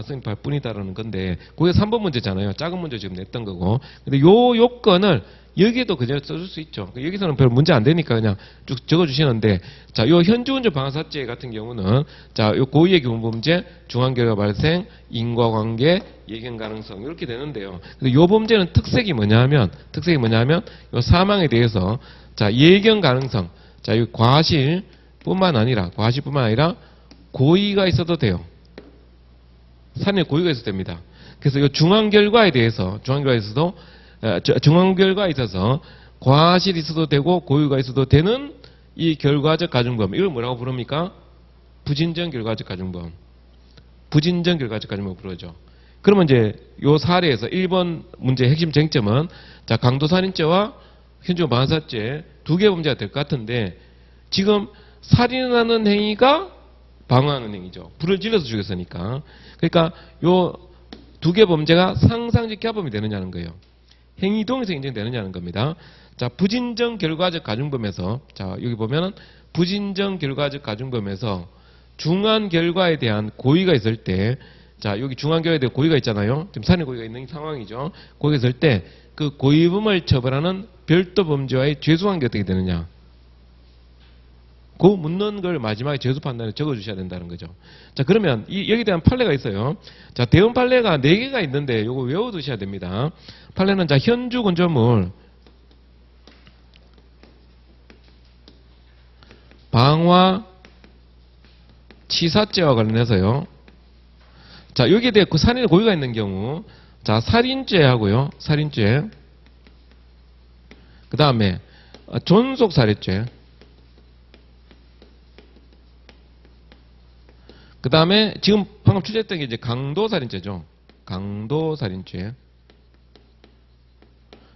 성립할 뿐이다라는 건데 그게 3번 문제잖아요. 작은 문제 지금 냈던 거고. 근데 요 요건을 여기에도 그냥 써줄 수 있죠. 여기서는 별 문제 안 되니까 그냥 쭉 적어주시는데, 자, 요 현주운전 방사사죄 같은 경우는, 자, 요 고의의 기본범죄, 중앙결과 발생, 인과관계, 예견 가능성 이렇게 되는데요. 근데 요 범죄는 특색이 뭐냐 하면 요 사망에 대해서, 자, 예견 가능성, 자, 이 과실뿐만 아니라 고의가 있어도 돼요. 살인의 고의가 있어도 됩니다. 그래서 이 중앙 결과에 있어서 과실이 있어도 되고 고의가 있어도 되는 이 결과적 가중범, 이걸 뭐라고 부릅니까? 부진정 결과적 가중범. 부르죠. 그러면 이제 요 사례에서 1번 문제의 핵심 쟁점은, 자, 강도살인죄와 현주운전 방사사죄 두 개 범죄가 될 것 같은데, 지금 살인하는 행위가 방어하는 행위죠. 불을 질러서 죽였으니까. 그러니까 요 두 개 범죄가 상상적 합범이 되느냐는 거예요. 행위동에서 인정되느냐는 겁니다. 자, 부진정 결과적 가중범에서, 자, 여기 보면은 부진정 결과적 가중범에서 중한 결과에 대한 고의가 있을 때, 자, 여기 중한 결과에 대한 고의가 있잖아요. 지금 살인 고의가 있는 상황이죠. 고의가 있을 때 그 고의범을 처벌하는 별도 범죄와의 죄수관계 어떻게 되느냐. 그 묻는 걸 마지막에 죄수 판단에 적어주셔야 된다는 거죠. 자, 그러면 여기에 대한 판례가 있어요. 자, 대응 판례가 4개가 있는데 요거 외워두셔야 됩니다. 판례는, 자, 현주 건조물 방화 치사죄와 관련해서요. 자, 여기에 대해 그 살인의 고의가 있는 경우, 자, 살인죄하고요. 살인죄. 그 다음에 존속살해죄. 그 다음에 지금 방금 출제했던 게 이제 강도살인죄죠. 강도살인죄.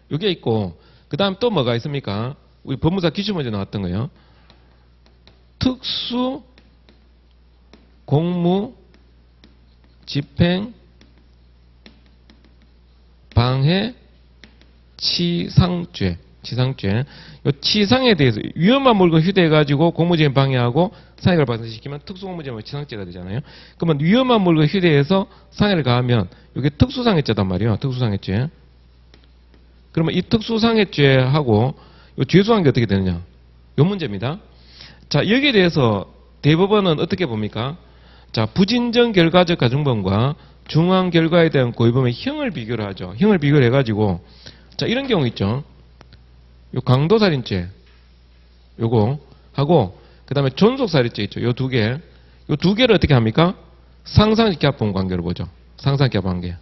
이게 있고, 그 다음 또 뭐가 있습니까? 우리 법무사 기출문제 나왔던 거예요. 특수 공무 집행 방해 치상죄. 이 치상에 대해서 위험한 물건 휴대해가지고 공무집행 방해하고 상해를 발생시키면 특수공무집행 치상죄가 되잖아요. 그러면 위험한 물건 휴대해서 상해를 가하면 이게 특수상해죄단 말이에요. 특수상해죄. 그러면 이 특수상해죄하고 이 죄수관계 어떻게 되느냐? 이 문제입니다. 자, 여기에 대해서 대법원은 어떻게 봅니까? 자, 부진정 결과적 가중범과 중한 결과에 대한 고의범의 형을 비교를 하죠. 형을 비교를 해가지고, 자, 이런 경우 있죠. 요 강도살인죄, 요거 하고, 그 다음에 존속살인죄 있죠. 요 두 개. 요 두 개를 어떻게 합니까? 상상적 합본 관계로 보죠. 상상적 합본 관계.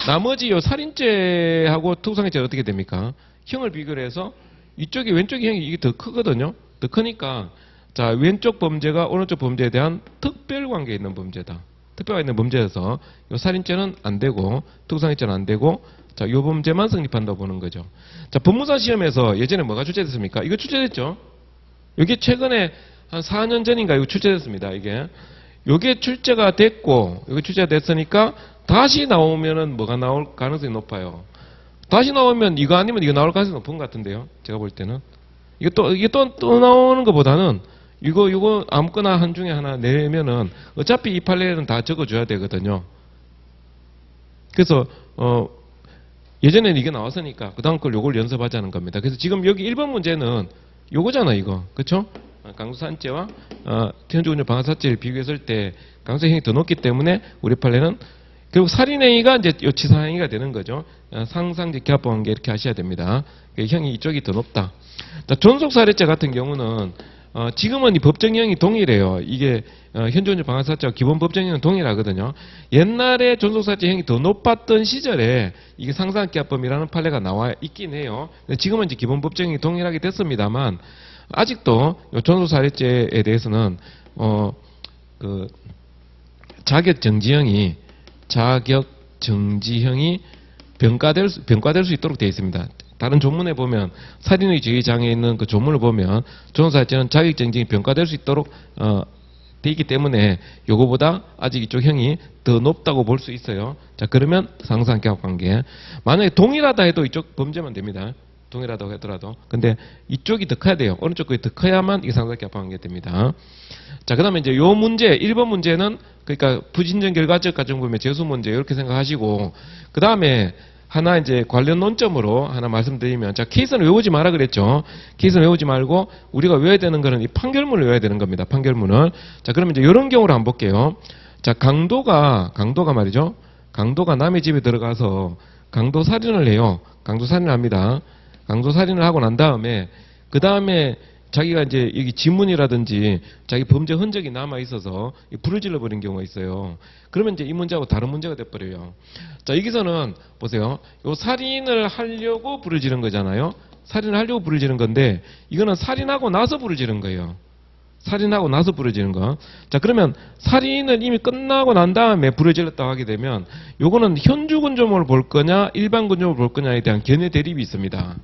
나머지 요 살인죄하고 특수상해죄는 어떻게 됩니까? 형을 비교를 해서 이쪽이 왼쪽이 형이 이게 더 크거든요. 더 크니까, 자, 왼쪽 범죄가 오른쪽 범죄에 대한 특별 관계에 있는 범죄다. 특별가 있는 범죄여서 요 살인죄는 안 되고 특수상해죄는 안 되고, 자, 요 범죄만 성립한다고 보는 거죠. 자, 법무사 시험에서 예전에 뭐가 출제됐습니까? 이거 출제됐죠? 이게 최근에 한 4년 전인가 이거 출제됐습니다. 요게 출제가 됐고, 이거 출제가 됐으니까 다시 나오면은 뭐가 나올 가능성이 높아요. 다시 나오면 이거 아니면 이거 나올 가능성이 높은 것 같은데요. 제가 볼 때는. 이게 또 나오는 것보다는 이거 아무거나 한 중에 하나 내면은 어차피 이 판례는 다 적어줘야 되거든요. 그래서, 예전에는 이게 나왔으니까 그 다음 걸 요걸 연습하자는 겁니다. 그래서 지금 여기 1번 문제는 요거잖아, 이거. 그쵸? 강도살인죄와 현주운전 방사사죄를 비교했을 때 강도형이 더 높기 때문에 우리 판례는 결국 살인행위가 이제 요 치사행위가 되는 거죠. 상상적 기합범관계 이렇게 하셔야 됩니다. 형이 이쪽이 더 높다. 자, 존속살해죄 같은 경우는 지금은 이 법정형이 동일해요. 이게 현주운전 방사사죄와 기본 법정형은 동일하거든요. 옛날에 존속살해죄형이 더 높았던 시절에 이게 상상기합범이라는 판례가 나와 있긴 해요. 지금은 이제 기본 법정형이 동일하게 됐습니다만 아직도 존속살해죄에 대해서는 그 자격정지형이 병가될 수 있도록 되어 있습니다. 다른 조문에 보면 살인의 지휘장에 있는 그 조문을 보면 존속살해죄는 자격정지형이 병가될 수 있도록 되어 있기 때문에 요거보다 아직 이쪽 형이 더 높다고 볼 수 있어요. 자, 그러면 상상기합관계. 만약에 동일하다 해도 이쪽 범죄만 됩니다. 동일하다고 하더라도. 근데 이쪽이 더 커야 돼요. 오른쪽 거이 더 커야만 이게 상상기 합방관계 됩니다. 자, 그 다음에 이제 요 문제, 1번 문제는 그러니까 부진전 결과적 가정부의 재수 문제 이렇게 생각하시고, 그 다음에 하나 이제 관련 논점으로 하나 말씀드리면, 자, 케이스는 외우지 마라 그랬죠. 케이스는 외우지 말고 우리가 외워야 되는 거는 이 판결문을 외워야 되는 겁니다. 판결문을. 자, 그러면 이제 이런 경우를 한번 볼게요. 자, 강도가 말이죠. 강도가 남의 집에 들어가서 강도 살인을 해요. 강도 살인을 합니다. 강도 살인을 하고 난 다음에 그 다음에 자기가 이제 여기 지문이라든지 자기 범죄 흔적이 남아 있어서 불을 질러 버린 경우가 있어요. 그러면 이제 이 문제하고 다른 문제가 돼 버려요. 자, 여기서는 보세요. 요 살인을 하려고 불을 지른 거잖아요. 살인을 하려고 불을 지른 건데 이거는 살인하고 나서 불을 지른 거예요. 살인하고 나서 불을 지른 거. 자, 그러면 살인을 이미 끝나고 난 다음에 불을 질렀다고 하게 되면 요거는 현주 군조물을 볼 거냐 일반 군조물을 볼 거냐에 대한 견해 대립이 있습니다.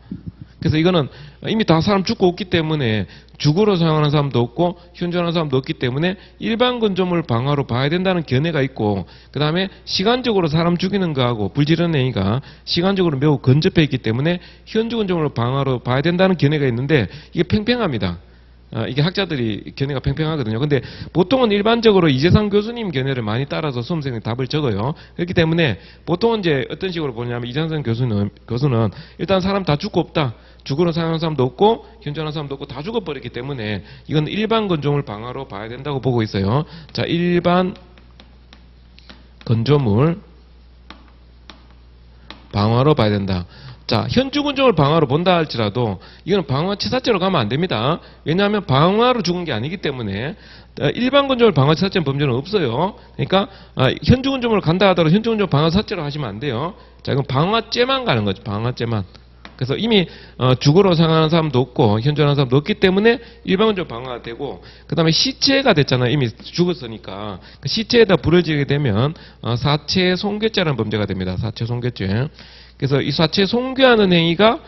그래서 이거는 이미 다 사람 죽고 없기 때문에 주거로 사용하는 사람도 없고 현존하는 사람도 없기 때문에 일반 건조물 방화로 봐야 된다는 견해가 있고, 그 다음에 시간적으로 사람 죽이는 거하고 불 지르는 행위가 시간적으로 매우 근접해 있기 때문에 현주 건조물 방화로 봐야 된다는 견해가 있는데 이게 팽팽합니다. 이게 학자들이 견해가 팽팽하거든요. 근데 보통은 일반적으로 이재상 교수님 견해를 많이 따라서 수험생이 답을 적어요. 그렇기 때문에 보통은 이제 어떤 식으로 보냐면 이재상 교수는 일단 사람 다 죽고 없다. 죽으러 사용하는 사람도 없고 현존하는 사람도 없고 다 죽어버렸기 때문에 이건 일반 건조물 방화로 봐야 된다고 보고 있어요. 자, 일반 건조물 방화로 봐야 된다. 자, 현주 건조물 방화로 본다 할지라도 이거는 방화 치사죄로 가면 안 됩니다. 왜냐하면 방화로 죽은 게 아니기 때문에 일반 건조물 방화 치사죄 범죄는 없어요. 그러니까 현주 건조물을 간다 하더라도 현주 건조물 방화 치사죄로 하시면 안 돼요. 자, 이건 방화죄만 가는 거죠. 방화죄만. 그래서 이미 주거로 사용하는 사람도 없고 현존하는 사람도 없기 때문에 일반적으로 방화가 되고, 그 다음에 시체가 됐잖아요. 이미 죽었으니까. 그 시체에다 불을 지르게 되면 사체 손괴죄라는 범죄가 됩니다. 사체 손괴죄. 그래서 이 사체 손괴하는 행위가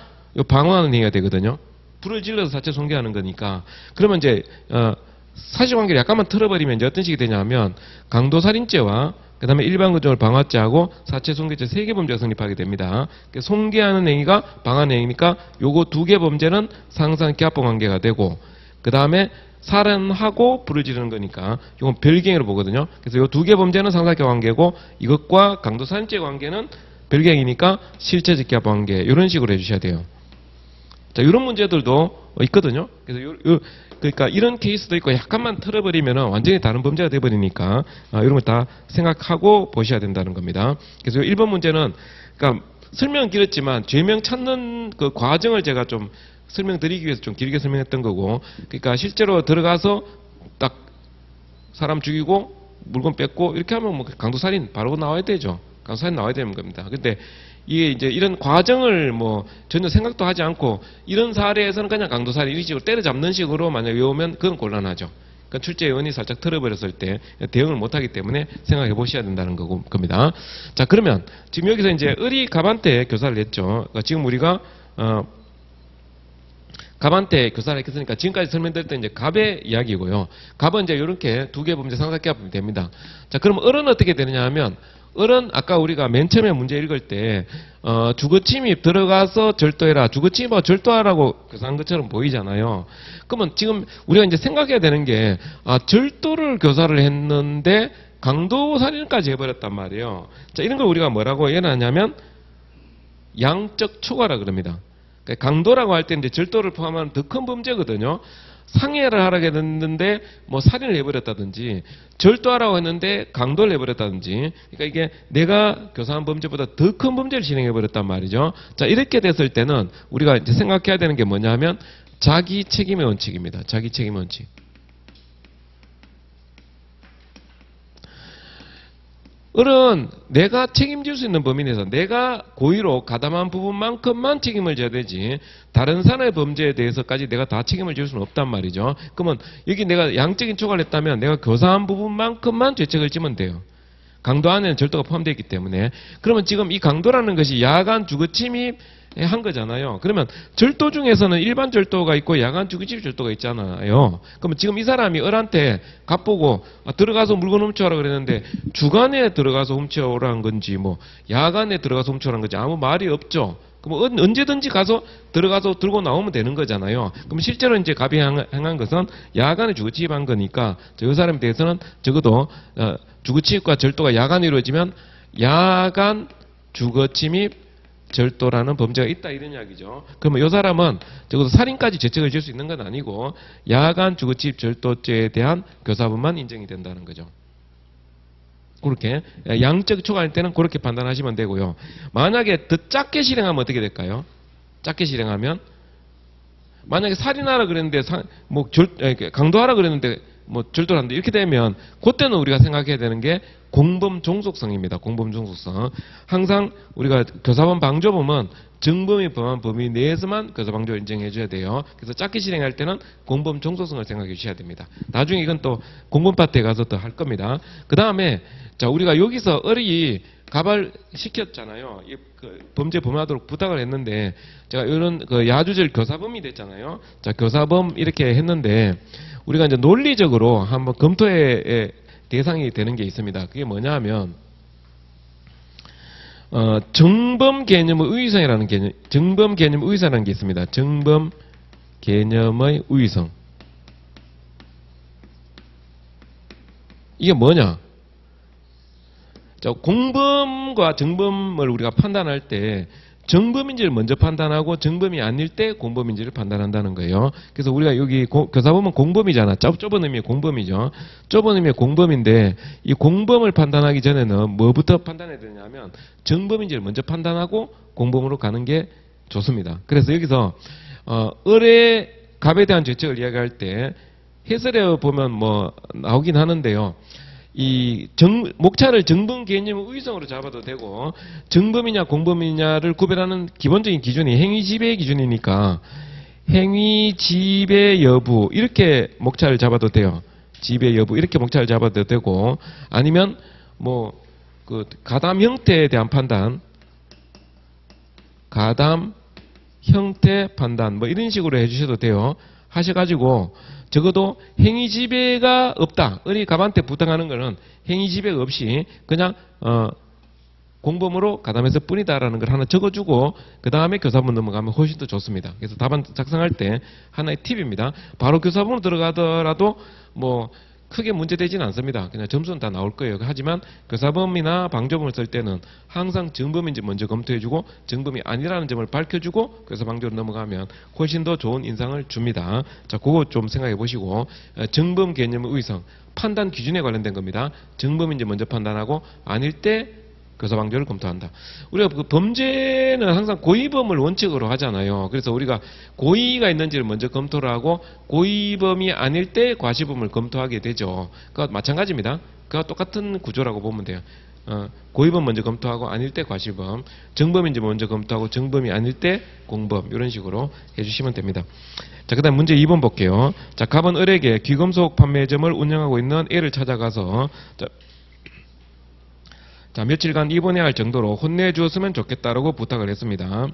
방화하는 행위가 되거든요. 불을 질러서 사체 손괴하는 거니까. 그러면 이제 사실관계를 약간만 틀어버리면 이제 어떤 식이 되냐면 강도살인죄와 그 다음에 일반 건조물 방화죄하고 사체 손괴죄 3개 범죄가 성립하게 됩니다. 손괴하는 행위가 방화하는 행위니까 요거 2개 범죄는 상상기합범 관계가 되고, 그 다음에 살인하고 불을 지르는 거니까 요건 별개행위로 보거든요. 그래서 요 2개 범죄는 상상기합 관계고 이것과 강도살인죄 관계는 별개행위니까 실체적 기합 관계, 이런 식으로 해주셔야 돼요. 자, 이런 문제들도 있거든요. 그래서 그러니까 이런 케이스도 있고 약간만 틀어버리면 완전히 다른 범죄가 돼버리니까 이런 걸 다 생각하고 보셔야 된다는 겁니다. 그래서 1번 문제는 그러니까 설명은 길었지만 죄명 찾는 그 과정을 제가 좀 설명드리기 위해서 좀 길게 설명했던 거고, 그러니까 실제로 들어가서 딱 사람 죽이고 물건 뺏고 이렇게 하면 뭐 강도살인 바로 나와야 되죠. 강도살인 나와야 되는 겁니다. 근데 이게 이제 이런 과정을 뭐 전혀 생각도 하지 않고 이런 사례에서는 그냥 강도살인 이런 식으로 때려잡는 식으로 만약 외우면 그건 곤란하죠. 그러니까 출제 요원이 살짝 틀어버렸을 때 대응을 못하기 때문에 생각해 보셔야 된다는 겁니다. 자, 그러면 지금 여기서 이제 의리 가반대 교사를 했죠. 그러니까 지금 우리가 갑한테 교사를 했으니까 지금까지 설명드렸던 이제 갑의 이야기고요. 갑은 이제 이렇게 2개 범죄 상사기합이 됩니다. 자, 그럼 을은 어떻게 되느냐 하면, 을은 아까 우리가 맨 처음에 문제 읽을 때 주거침입 들어가서 절도해라, 주거침입하고 절도하라고 교사한 것처럼 보이잖아요. 그러면 지금 우리가 이제 생각해야 되는 게 절도를 교사를 했는데 강도살인까지 해버렸단 말이에요. 자, 이런 걸 우리가 뭐라고 얘기하냐면 양적 초과라 그럽니다. 강도라고 할 때 이제 절도를 포함한 더 큰 범죄거든요. 상해를 하라고 했는데 뭐 살인을 해버렸다든지, 절도하라고 했는데 강도를 해버렸다든지, 그러니까 이게 내가 교사한 범죄보다 더 큰 범죄를 진행해버렸단 말이죠. 자, 이렇게 됐을 때는 우리가 이제 생각해야 되는 게 뭐냐면 자기 책임의 원칙입니다. 자기 책임의 원칙. 을은 내가 책임질 수 있는 범위 내에서 내가 고의로 가담한 부분만큼만 책임을 져야 되지 다른 사람의 범죄에 대해서까지 내가 다 책임을 질 수는 없단 말이죠. 그러면 여기 내가 양적인 초과를 했다면 내가 교사한 부분만큼만 죄책을 지면 돼요. 강도 안에는 절도가 포함되어 있기 때문에. 그러면 지금 이 강도라는 것이 야간 주거침입 한 거잖아요. 그러면 절도 중에서는 일반 절도가 있고 야간 주거침입 절도가 있잖아요. 그러면 지금 이 사람이 을한테 갑보고 들어가서 물건 훔쳐오라 그랬는데 주간에 들어가서 훔쳐오라는 건지 뭐 야간에 들어가서 훔쳐오라는 건지 아무 말이 없죠. 그럼 언제든지 가서 들어가서 들고 나오면 되는 거잖아요. 그럼 실제로 이제 갑이 행한 것은 야간에 주거 침입한 거니까 이 사람에 대해서는 적어도 주거 침입과 절도가 야간에 이루어지면 야간 주거 침입 절도라는 범죄가 있다 이런 이야기죠. 그러면 이 사람은 적어도 살인까지 죄책을 질 수 있는 건 아니고 야간 주거 침입 절도죄에 대한 교사범만 인정이 된다는 거죠. 그렇게 양적 초과할 때는 그렇게 판단하시면 되고요. 만약에 더 작게 실행하면 어떻게 될까요? 작게 실행하면 만약에 살인하라 그랬는데 강도하라 그랬는데 뭐 절도를 한다 이렇게 되면 그때는 우리가 생각해야 되는 게 공범 종속성입니다. 공범 종속성. 항상 우리가 교사범 방조범은 정범이 범한 범위 내에서만 교사방조를 인정해 줘야 돼요. 그래서 작게 실행할 때는 공범 종속성을 생각해 주셔야 됩니다. 나중에 이건 또 공범 파트에 가서 더 할 겁니다. 그 다음에 자 우리가 여기서 어리 가발시켰잖아요. 범죄 범하도록 부탁을 했는데 제가 이런 야주절 교사범이 됐잖아요. 자 교사범 이렇게 했는데 우리가 이제 논리적으로 한번 검토의 대상이 되는 게 있습니다. 그게 뭐냐 하면 정범 개념의 우위성이라는 개념, 정범 개념의 우위성이라는 게 있습니다. 정범 개념의 우위성. 이게 뭐냐? 자, 공범과 정범을 우리가 판단할 때 정범인지를 먼저 판단하고 정범이 아닐 때 공범인지를 판단한다는 거예요. 그래서 우리가 여기 교사범은 공범이잖아. 좁은 의미의 공범이죠. 좁은 의미의 공범인데 이 공범을 판단하기 전에는 뭐부터 판단해야 되냐면 정범인지를 먼저 판단하고 공범으로 가는 게 좋습니다. 그래서 여기서 을의 갑에 대한 죄책을 이야기할 때 해설에 보면 뭐 나오긴 하는데요. 이 목차를 정범 개념의 우위성으로 잡아도 되고 정범이냐 공범이냐를 구별하는 기본적인 기준이 행위지배 기준이니까 행위지배 여부 이렇게 목차를 잡아도 돼요. 지배 여부 이렇게 목차를 잡아도 되고 아니면 뭐 그 가담 형태에 대한 판단 가담 형태 판단 뭐 이런 식으로 해주셔도 돼요. 하셔가지고 적어도 행위지배가 없다. 을이 갑한테 부탁하는 거는 행위지배가 없이 그냥 공범으로 가담해서 뿐이다라는 걸 하나 적어주고 그 다음에 교사본 넘어가면 훨씬 더 좋습니다. 그래서 답안 작성할 때 하나의 팁입니다. 바로 교사본으로 들어가더라도 뭐 크게 문제되지는 않습니다. 그냥 점수는 다 나올 거예요. 하지만 교사범이나 방조범을 쓸 때는 항상 정범인지 먼저 검토해주고 정범이 아니라는 점을 밝혀주고 교사방조로 넘어가면 훨씬 더 좋은 인상을 줍니다. 자, 그거 좀 생각해 보시고 정범 개념의 우위성 판단 기준에 관련된 겁니다. 정범인지 먼저 판단하고 아닐 때 교사방조를 검토한다. 우리가 그 범죄는 항상 고의범을 원칙으로 하잖아요. 그래서 우리가 고의가 있는지를 먼저 검토를 하고 고의범이 아닐 때 과시범을 검토하게 되죠. 그거 마찬가지입니다. 그와 똑같은 구조라고 보면 돼요. 고의범 먼저 검토하고 아닐 때 과시범, 정범인지 먼저 검토하고 정범이 아닐 때 공범 이런 식으로 해주시면 됩니다. 자, 그 다음 문제 2번 볼게요. 자, 갑은 을에게 귀금속 판매점을 운영하고 있는 A를 찾아가서 자, 며칠간 입원해야 할 정도로 혼내주었으면 좋겠다라고 부탁을 했습니다.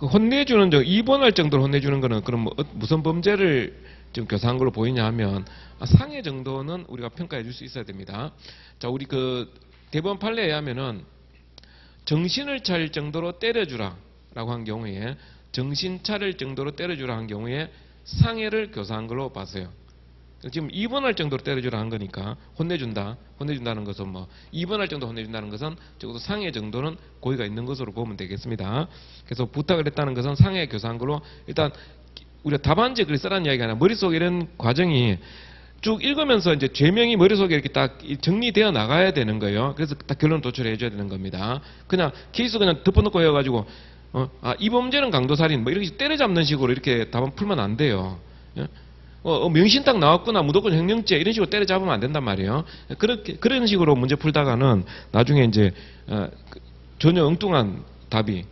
혼내주는 입원할 정도로 혼내주는 거는 그럼 무슨 범죄를 지금 교사한 걸로 보이냐 하면 상해 정도는 우리가 평가해 줄 수 있어야 됩니다. 자, 우리 대법원 판례에 의하면은 정신을 차릴 정도로 때려주라라고 한 경우에 정신 차릴 정도로 때려주라 한 경우에 상해를 교사한 걸로 봤어요. 지금 입원할 정도로 때려주라 한 거니까 혼내준다는 것은 뭐 입원할 정도 혼내준다는 것은 적어도 상해 정도는 고의가 있는 것으로 보면 되겠습니다. 그래서 부탁을 했다는 것은 상해 교사한 걸로 일단 우리가 답안지에 글을 쓰라는 이야기가 아니라 머릿속에 이런 과정이 쭉 읽으면서 이제 죄명이 머릿속에 이렇게 딱 정리되어 나가야 되는 거예요. 그래서 딱 결론 도출해 줘야 되는 겁니다. 그냥 케이스 그냥 덮어놓고 해가지고 이 범죄는 강도살인 뭐 이렇게 때려잡는 식으로 이렇게 답안 풀면 안 돼요. 예? 명신 딱 나왔구나 무조건 횡령죄 이런 식으로 때려잡으면 안 된단 말이에요. 그런 식으로 문제 풀다가는 나중에 이제 전혀 엉뚱한 답이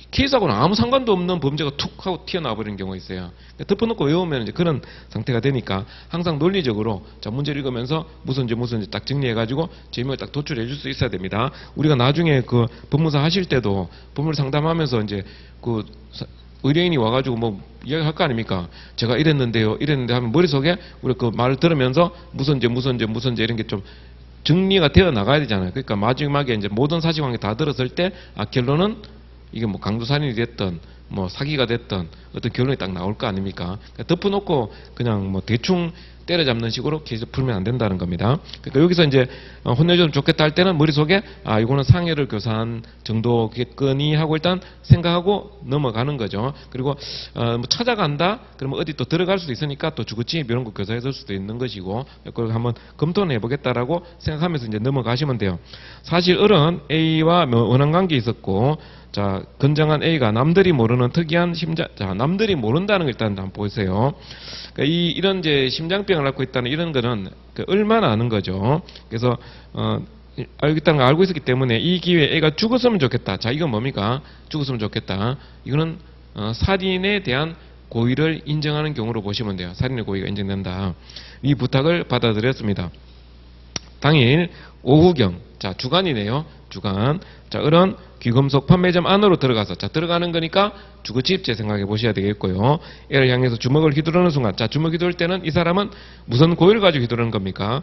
케이스하고는 아무 상관도 없는 범죄가 툭 하고 튀어나와 버리는 경우가 있어요. 덮어놓고 외우면 이제 그런 상태가 되니까 항상 논리적으로 자 문제를 읽으면서 무슨 죄 딱 정리해가지고 죄명을 딱 도출해 줄 수 있어야 됩니다. 우리가 나중에 그 법무사 하실 때도 법무를 상담하면서 이제 의뢰인이 와가지고 뭐 이야기할 거 아닙니까? 제가 이랬는데 하면 머릿속에 우리 그 말을 들으면서 무슨 죄 이런 게 좀 정리가 되어 나가야 되잖아요. 그러니까 마지막에 이제 모든 사실관계 다 들었을 때 결론은 이게 뭐 강도살인이 됐든 뭐 사기가 됐든 어떤 결론이 딱 나올 거 아닙니까? 그러니까 덮어놓고 그냥 뭐 대충 때려잡는 식으로 계속 풀면 안 된다는 겁니다. 그러니까 여기서 이제 혼내주면 좋겠다 할 때는 머릿속에 이거는 상해를 교사한 정도겠거니 하고 일단 생각하고 넘어가는 거죠. 그리고 뭐 찾아간다 그러면 어디 또 들어갈 수도 있으니까 또 주거침입 이런 거 교사해줄 수도 있는 것이고 그걸 한번 검토는 해보겠다라고 생각하면서 이제 넘어가시면 돼요. 사실 어른 A와 원한 관계 있었고 자, 건장한 A가 남들이 모르는 특이한 남들이 모른다는 걸 일단 한번 보세요. 그러니까 이런 이제 심장병을 앓고 있다는 이런 거는 얼마나 아는 거죠. 그래서, 있다는 걸 알고 있었기 때문에 이 기회에 A가 죽었으면 좋겠다. 자, 이건 뭡니까? 죽었으면 좋겠다. 이거는, 살인에 대한 고의를 인정하는 경우로 보시면 돼요. 살인의 고의가 인정된다. 이 부탁을 받아들였습니다. 당일 오후경, 자, 주간이네요. 주간. 자, 어른 귀금속 판매점 안으로 들어가서, 자, 들어가는 거니까 주거침입죄 생각해 보셔야 되겠고요. 애를 향해서 주먹을 휘두르는 순간, 자, 주먹 휘두를 때는 이 사람은 무슨 고의를 가지고 휘두르는 겁니까?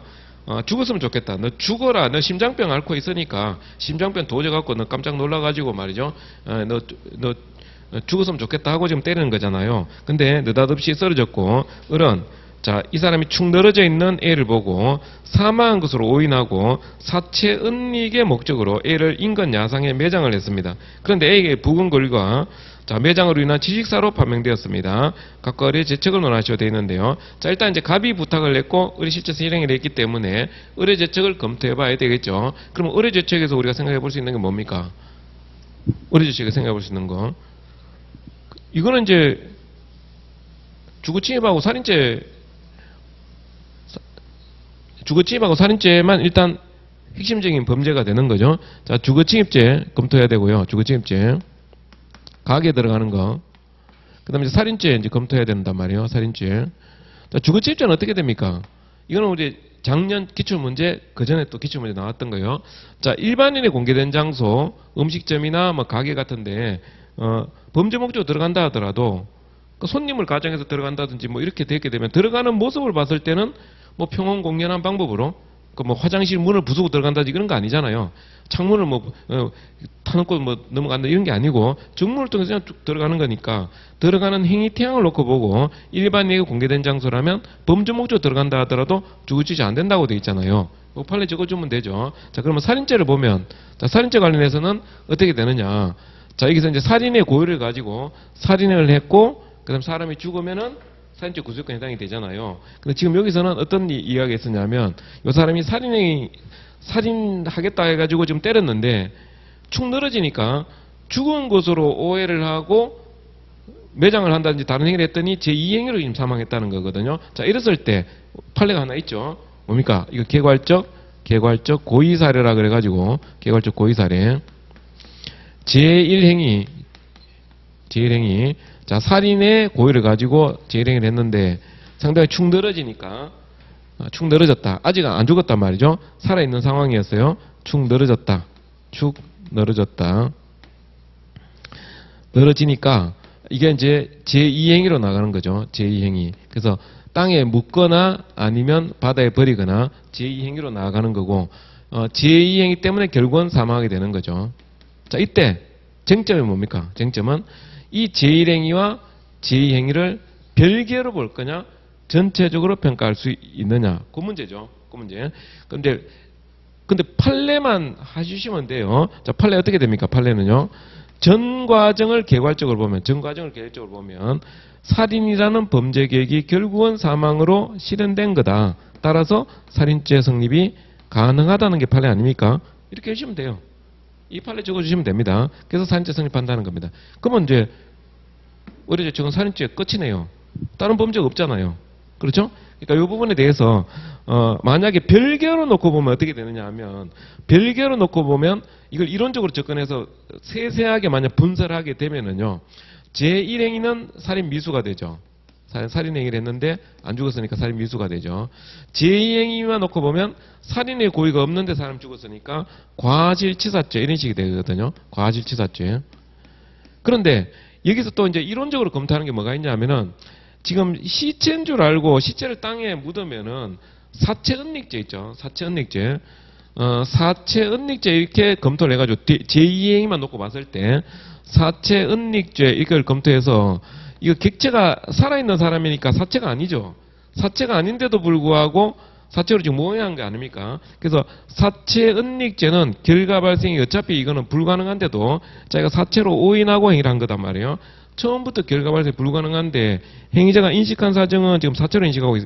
죽었으면 좋겠다. 너 죽어라. 너 심장병 앓고 있으니까 심장병 도져갖고 너 깜짝 놀라가지고 말이죠. 너 죽었으면 좋겠다 하고 지금 때리는 거잖아요. 근데 느닷없이 쓰러졌고, 어른, 자, 이 사람이 축 늘어져 있는 A를 보고 사망한 것으로 오인하고 사체 은닉의 목적으로 A를 인근 야상에 매장을 했습니다. 그런데 A에게 부근 권리가 자, 매장으로 인한 지식사로 판명되었습니다. 각과 의뢰 재척을 논하시오 되어 있는데요. 자, 일단 이제 갑이 부탁을 했고 의뢰 실제서 실행을 했기 때문에 의뢰 재척을 검토해 봐야 되겠죠. 그러면 의뢰 재척에서 우리가 생각해 볼 수 있는 게 뭡니까? 의뢰 재척에서 생각해 볼 수 있는 거. 이거는 이제 주거침입하고 주거침입하고 살인죄만 일단 핵심적인 범죄가 되는 거죠. 자, 주거침입죄 검토해야 되고요. 주거침입죄. 가게에 들어가는 거. 그 다음에 살인죄 이제 검토해야 된단 말이에요. 살인죄. 자, 주거침입죄는 어떻게 됩니까? 이거는 우리 작년 기출문제, 그 전에 또 기출문제 나왔던 거예요. 자, 일반인의 공개된 장소, 음식점이나 뭐 가게 같은데, 범죄 목적으로 들어간다 하더라도, 그 손님을 가정해서 들어간다든지 뭐 이렇게 되게 되면 들어가는 모습을 봤을 때는 뭐 평온 공연한 방법으로 그 뭐 화장실 문을 부수고 들어간다든지 그런 거 아니잖아요. 창문을 뭐 타놓고 뭐 넘어간다 이런 게 아니고 정문을 통해서 그냥 쭉 들어가는 거니까 들어가는 행위 태양을 놓고 보고 일반인에게 공개된 장소라면 범죄 목적으로 들어간다 하더라도 주거침입이 안 된다고 돼 있잖아요. 판례 적어주면 되죠. 자, 그러면 살인죄를 보면 자, 살인죄 관련해서는 어떻게 되느냐? 자, 여기서 이제 살인의 고의를 가지고 살인을 했고 그다음 사람이 죽으면은 살인죄 구속권 해당이 되잖아요. 근데 지금 여기서는 어떤 이야기가 있었냐면 이 사람이 살인하겠다 해가지고 지금 때렸는데 축 늘어지니까 죽은 것으로 오해를 하고 매장을 한다든지 다른 행위를 했더니 제2행위로 지금 사망했다는 거거든요. 자, 이랬을 때 판례가 하나 있죠. 뭡니까? 이거 개괄적 고의사례라 그래가지고 개괄적 고의사례 제1행위 자, 살인의 고의를 가지고 제1행위를 했는데 상당히 축 늘어지니까 축 늘어졌다. 아직 안 죽었단 말이죠. 살아있는 상황이었어요. 축 늘어졌다. 늘어지니까 이게 이제 제2행위로 나가는 거죠. 제2행위. 그래서 땅에 묻거나 아니면 바다에 버리거나 제2행위로 나가는 거고 제2행위 때문에 결국은 사망하게 되는 거죠. 자, 이때 쟁점이 뭡니까? 쟁점은 이 제1행위와 제2행위를 별개로 볼 거냐 전체적으로 평가할 수 있느냐 그 문제죠. 그 문제. 근데 판례만 해주시면 돼요. 자, 판례 어떻게 됩니까? 판례는요. 전 과정을 개괄적으로 보면 살인이라는 범죄 계획이 결국은 사망으로 실현된 거다. 따라서 살인죄 성립이 가능하다는 게 판례 아닙니까? 이렇게 해주시면 돼요. 이 판례 적어주시면 됩니다. 그래서 살인죄 성립한다는 겁니다. 그러면 이제 의뢰재척은 살인죄 끝이네요. 다른 범죄가 없잖아요. 그렇죠? 그러니까 이 부분에 대해서 만약에 별개로 놓고 보면 어떻게 되느냐 하면 별개로 놓고 보면 이걸 이론적으로 접근해서 세세하게 만약 분석을 하게 되면은요. 제1행위는 살인 미수가 되죠. 살인행위를 했는데 안 죽었으니까 살인 미수가 되죠. 제2행위만 놓고 보면 살인의 고의가 없는데 사람 죽었으니까 과실치사죄 이런 식이 되거든요. 과실치사죄. 그런데 여기서 또 이제 이론적으로 검토하는 게 뭐가 있냐면은 지금 시체인 줄 알고 시체를 땅에 묻으면은 사체은닉죄 있죠. 사체은닉죄. 사체 은닉죄 이렇게 검토를 해가지고 제2행위만 놓고 봤을 때 사체 은닉죄 이걸 검토해서 이거 객체가 살아있는 사람이니까 사체가 아니죠. 사체가 아닌데도 불구하고 사체로 지금 모형한 게 아닙니까? 그래서 사체 은닉죄는 결과 발생이 어차피 이거는 불가능한데도 자기가 사체로 오인하고 행위를 한 거단 말이에요. 처음부터 결과 발생이 불가능한데 행위자가 인식한 사정은 지금 사체로 인식하고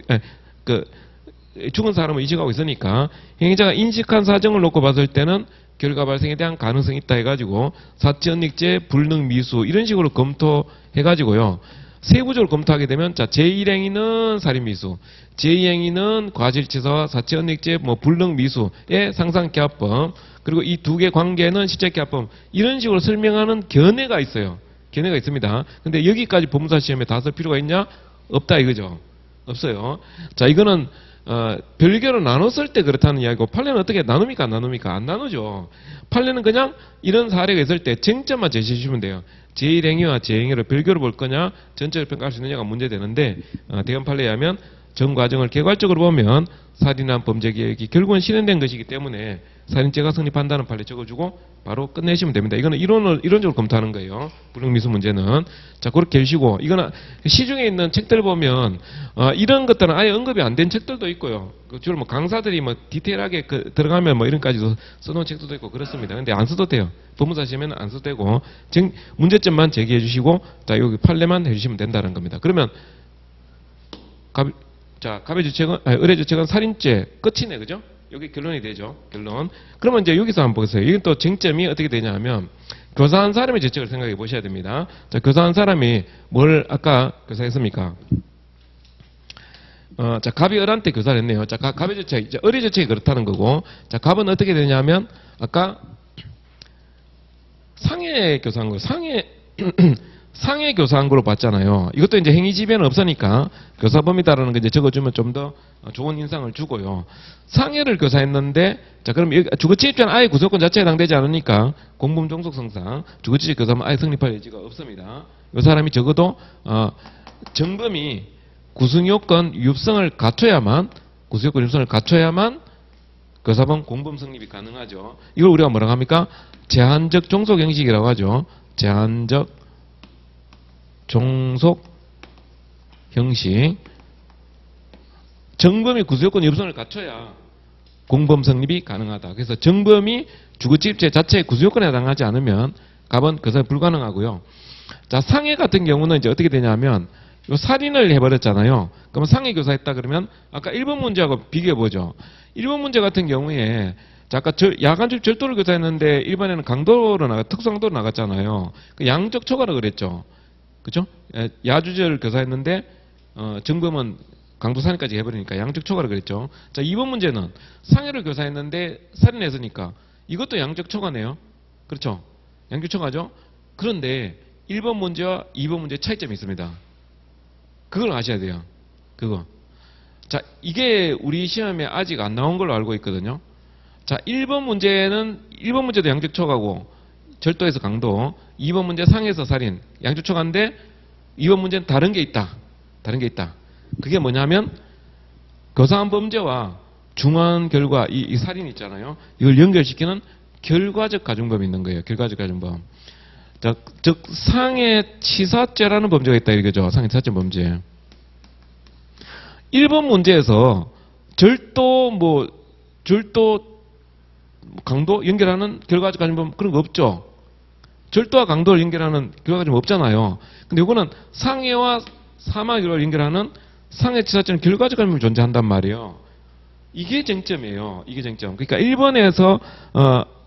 죽은 사람을 인식하고 있으니까 행위자가 인식한 사정을 놓고 봤을 때는 결과 발생에 대한 가능성이 있다 해가지고 사체 은닉죄, 불능 미수 이런 식으로 검토해가지고요. 세부적으로 검토하게 되면 자 제1행위는 살인미수, 제2행위는 과실치사와 사체 은닉죄, 뭐 불능 미수의 상상기합범, 그리고 이 두 개 관계는 실제기합범 이런 식으로 설명하는 견해가 있어요. 견해가 있습니다. 근데 여기까지 법무사 시험에 다 쓸 필요가 있냐? 없다 이거죠. 없어요. 자 이거는 별개로 나눴을 때 그렇다는 이야기고 판례는 어떻게 나눕니까? 안 나눕니까? 안 나누죠. 판례는 그냥 이런 사례가 있을 때 쟁점만 제시해 주시면 돼요. 제1행위와 제2행위를 별개로 볼 거냐 전체를 평가할 수 있느냐가 문제되는데 대형 판례에 하면 전 과정을 개괄적으로 보면 살인한 범죄 계획이 결국은 실현된 것이기 때문에 살인죄가 성립한다는 판례 적어주고 바로 끝내시면 됩니다. 이거는 이론적으로 검토하는 거예요. 불능미수 문제는. 자 그렇게 해주시고 이거는 시중에 있는 책들 보면 이런 것들은 아예 언급이 안 된 책들도 있고요. 주로 뭐 강사들이 뭐 디테일하게 들어가면 뭐 이런까지도 써놓은 책들도 있고 그렇습니다. 근데 안 써도 돼요. 법무사 시험에는 안 써도 되고 문제점만 제기해 주시고 자 여기 판례만 해주시면 된다는 겁니다. 그러면 갑의주책은 의뢰주책은 살인죄 끝이네, 그죠? 여기 결론이 되죠. 결론. 그러면 이제 여기서 한번 보세요. 이건 또 쟁점이 어떻게 되냐면 교사한 사람의 죄책을 생각해 보셔야 됩니다. 자, 교사한 사람이 뭘 아까 교사했습니까? 자, 갑이 을한테 교사를 했네요. 자, 갑의 죄책, 이제 을의 죄책이 그렇다는 거고, 자, 갑은 어떻게 되냐면 아까 상해 교사한 거, 상해 교사한 거로 봤잖아요. 이것도 이제 행위지배는 없으니까 교사범이다라는 거 이제 적어주면 좀 더 좋은 인상을 주고요. 상해를 교사했는데, 자, 그럼 주거침입죄는 아예 구속권 자체에 해당되지 않으니까 공범 종속성상 주거침입 교사면 아예 성립할 여지가 없습니다. 이 사람이 적어도 정범이 구성요건 유효성을 갖춰야만 교사범 공범 성립이 가능하죠. 이걸 우리가 뭐라고 합니까? 제한적 종속 형식이라고 하죠. 제한적 종속 형식. 정범이 구속요건 유효성을 갖춰야 공범 성립이 가능하다. 그래서 정범이 주거침입죄 자체의 구속요건에 해당하지 않으면 갑은 교사가 불가능하고요. 자, 상해 같은 경우는 이제 어떻게 되냐면 요 살인을 해버렸잖아요. 그러면 상해 교사했다 그러면 아까 1번 문제하고 비교해보죠. 1번 문제 같은 경우에 자, 아까 야간출 절도를 교사했는데 1번에는 강도로 특수강도로 나갔잖아요. 그 양적 초과라 그랬죠. 그죠? 야주절 교사했는데 정범은 강도 살인까지 해버리니까 양적 초과라 그랬죠. 자, 2번 문제는 상해를 교사했는데 살인했으니까 이것도 양적 초과네요. 그렇죠? 양적 초과죠? 그런데 1번 문제와 2번 문제 차이점이 있습니다. 그걸 아셔야 돼요. 그거. 자, 이게 우리 시험에 아직 안 나온 걸로 알고 있거든요. 자, 1번 문제도 양적 초과고 절도에서 강도, 2번 문제 상해에서 살인, 양적 초과인데 2번 문제는 다른 게 있다. 그게 뭐냐면 교사한 범죄와 중한 결과 이 살인 있잖아요. 이걸 연결시키는 결과적 가중범이 있는 거예요. 결과적 가중범. 자, 즉 상해 치사죄라는 범죄가 있다 이거죠. 상해 치사죄 범죄. 1번 문제에서 절도 강도 연결하는 결과적 가중범 그런 거 없죠. 절도와 강도를 연결하는 결과적 없잖아요. 근데 이거는 상해와 사망을 연결하는 상해치사죄는 결과적 가중범이 존재한단 말이에요. 이게 쟁점이에요. 이게 쟁점. 그러니까 1번에서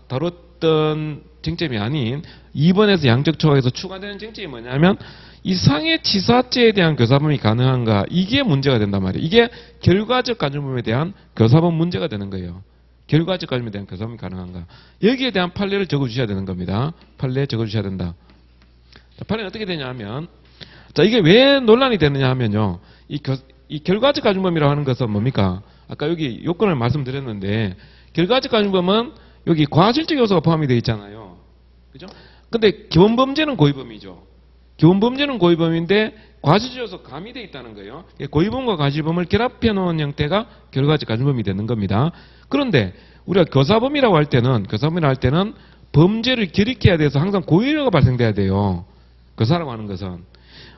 다뤘던 쟁점이 아닌 2번에서 양적 초과해서 추가되는 쟁점이 뭐냐면 이 상해치사죄에 대한 교사범이 가능한가 이게 문제가 된단 말이에요. 이게 결과적 가중범에 대한 교사범 문제가 되는 거예요. 결과적 가중범에 대한 교사범이 가능한가. 여기에 대한 판례를 적어주셔야 되는 겁니다. 판례 적어주셔야 된다. 자, 판례는 어떻게 되냐면 자, 이게 왜 논란이 되느냐 하면요. 이 결과적 가중범이라고 하는 것은 뭡니까? 아까 여기 요건을 말씀드렸는데 결과적 가중범은 여기 과실적 요소가 포함이 되어 있잖아요. 그죠? 근데 기본범죄는 고의범이죠. 기본 범죄는 고의범인데 과실지어서 가미되어 있다는 거예요. 고의범과 과실범을 결합해 놓은 형태가 결과적 가중범이 되는 겁니다. 그런데 우리가 교사범이라고 할 때는 범죄를 결익해야 돼서 항상 고의가 발생돼야 돼요. 교사라고 하는 것은.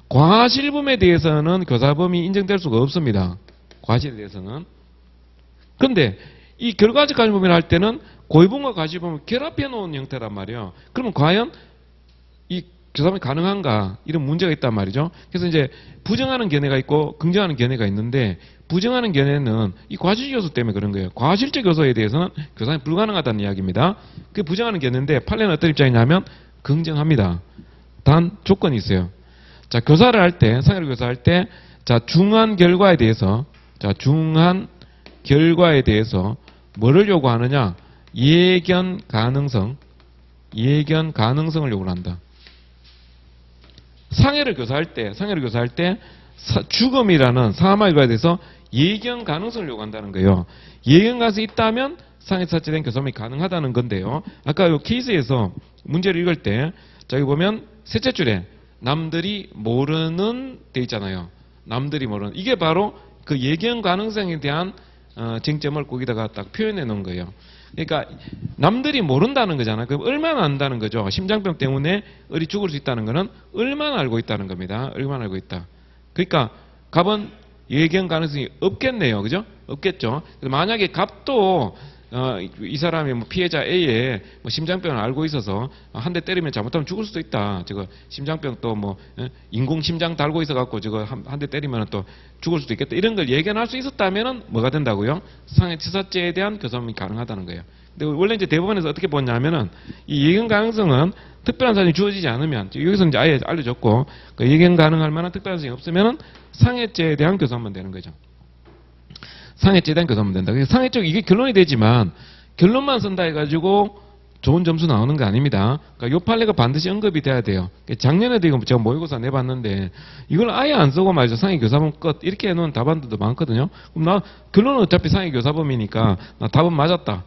과실범에 대해서는 교사범이 인정될 수가 없습니다. 과실에 대해서는. 그런데 이 결과적 가중범이라 할 때는 고의범과 과실범을 결합해 놓은 형태란 말이에요. 그러면 과연 이 교사범이 가능한가? 이런 문제가 있단 말이죠. 그래서 이제 부정하는 견해가 있고 긍정하는 견해가 있는데 부정하는 견해는 이 과실 요소 때문에 그런 거예요. 과실적 요소에 대해서는 교사범이 불가능하다는 이야기입니다. 그 부정하는 견해인데 판례는 어떤 입장이냐면 긍정합니다. 단 조건이 있어요. 자, 교사를 할 때, 상해를 교사할 때, 자, 중한 결과에 대해서 뭐를 요구하느냐? 예견 가능성을 요구를 한다. 상해를 교사할 때 죽음이라는 사망 결과에 대해서 예견 가능성을 요구한다는 거예요. 예견 가능성이 있다면 상해 사체된 교사범이 가능하다는 건데요. 아까 이 케이스에서 문제를 읽을 때, 자, 여기 보면 셋째 줄에 남들이 모르는 돼 있잖아요. 남들이 모르는. 이게 바로 그 예견 가능성에 대한 쟁점을 거기다가 딱 표현해 놓은 거예요. 그러니까 남들이 모른다는 거잖아요. 그럼 얼마나 안다는 거죠. 심장병 때문에 을이 죽을 수 있다는 거는 얼마나 알고 있다는 겁니다. 얼마나 알고 있다. 그러니까 갑은 예견 가능성이 없겠네요. 그죠? 없겠죠. 만약에 갑도 이 사람이 뭐 피해자 A의 뭐 심장병을 알고 있어서 한 대 때리면 잘못하면 죽을 수도 있다. 저거 심장병 또 뭐 인공 심장 달고 있어 갖고 저거 한 대 때리면 또 죽을 수도 있겠다. 이런 걸 예견할 수 있었다면은 뭐가 된다고요? 상해치사죄에 대한 교사범이 가능하다는 거예요. 근데 원래 이제 대법원에서 어떻게 보냐면은 이 예견 가능성은 특별한 사정이 주어지지 않으면 여기서 이제 아예 알려줬고 그 예견 가능할 만한 특별한 사정이 없으면은 상해죄에 대한 교사만 되는 거죠. 상해죄에 대한 교사만 된다. 그래서 상해죄 이게 결론이 되지만 결론만 쓴다 해가지고 좋은 점수 나오는 거 아닙니다. 그러니까 요 판례가 반드시 언급이 돼야 돼요. 작년에도 이거 제가 모의고사 내봤는데 이걸 아예 안 쓰고 말이죠. 상해교사범 끝 이렇게 해놓은 답안들도 많거든요. 그럼 나 결론은 어차피 상해교사범이니까 나 답은 맞았다.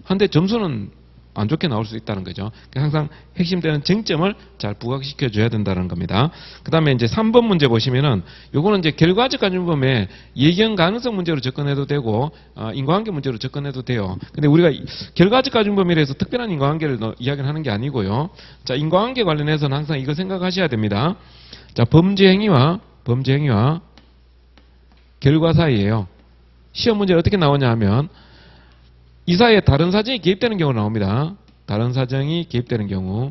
한데 점수는 안 좋게 나올 수 있다는 거죠. 항상 핵심되는 쟁점을 잘 부각시켜 줘야 된다는 겁니다. 그 다음에 이제 3번 문제 보시면은 요거는 이제 결과적 가중범의 예견 가능성 문제로 접근해도 되고 인과관계 문제로 접근해도 돼요. 근데 우리가 결과적 가중범이라 해서 특별한 인과관계를 이야기를 하는 게 아니고요. 자, 인과관계 관련해서는 항상 이거 생각하셔야 됩니다. 자, 범죄 행위와 결과 사이에요. 시험 문제 어떻게 나오냐 하면 이 사이에 다른 사정이 개입되는 경우가 나옵니다. 다른 사정이 개입되는 경우.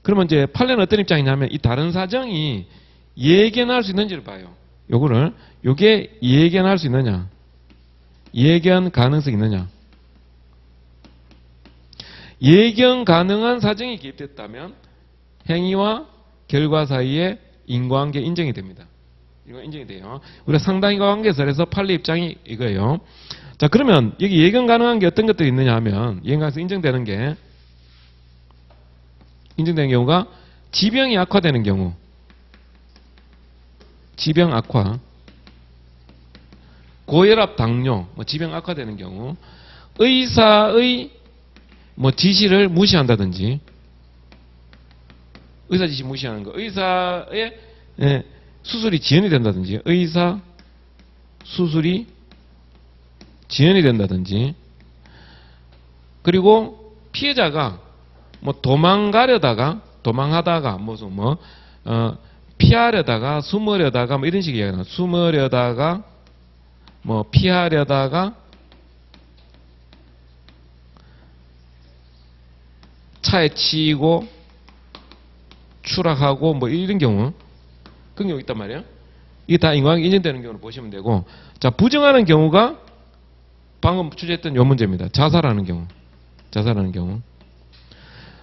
그러면 이제 판례는 어떤 입장이냐면 이 다른 사정이 예견할 수 있는지를 봐요. 요게 예견할 수 있느냐. 예견 가능성이 있느냐. 예견 가능한 사정이 개입됐다면 행위와 결과 사이에 인과관계 인정이 됩니다. 이거 인정이 돼요. 우리가 상당인과관계설에서 판례 입장이 이거예요. 자, 그러면 여기 예견 가능한 게 어떤 것들이 있느냐 하면 예견 가능성 인정되는 경우가 지병이 악화되는 경우, 지병 악화, 고혈압, 당뇨, 지병 악화되는 경우, 의사의 지시를 무시한다든지, 의사 지시 무시하는 거, 의사의 수술이 지연이 된다든지, 의사 수술이 지연이 된다든지, 그리고 피해자가 도망하다가 피하려다가 숨으려다가 이런 식의 이야기가 나와요. 숨으려다가 피하려다가 차에 치이고 추락하고 이런 경우, 그런 경우 있단 말이에요. 이게 다 인과관계 인정되는 경우를 보시면 되고, 자, 부정하는 경우가 방금 취재했던 요 문제입니다. 자살하는 경우.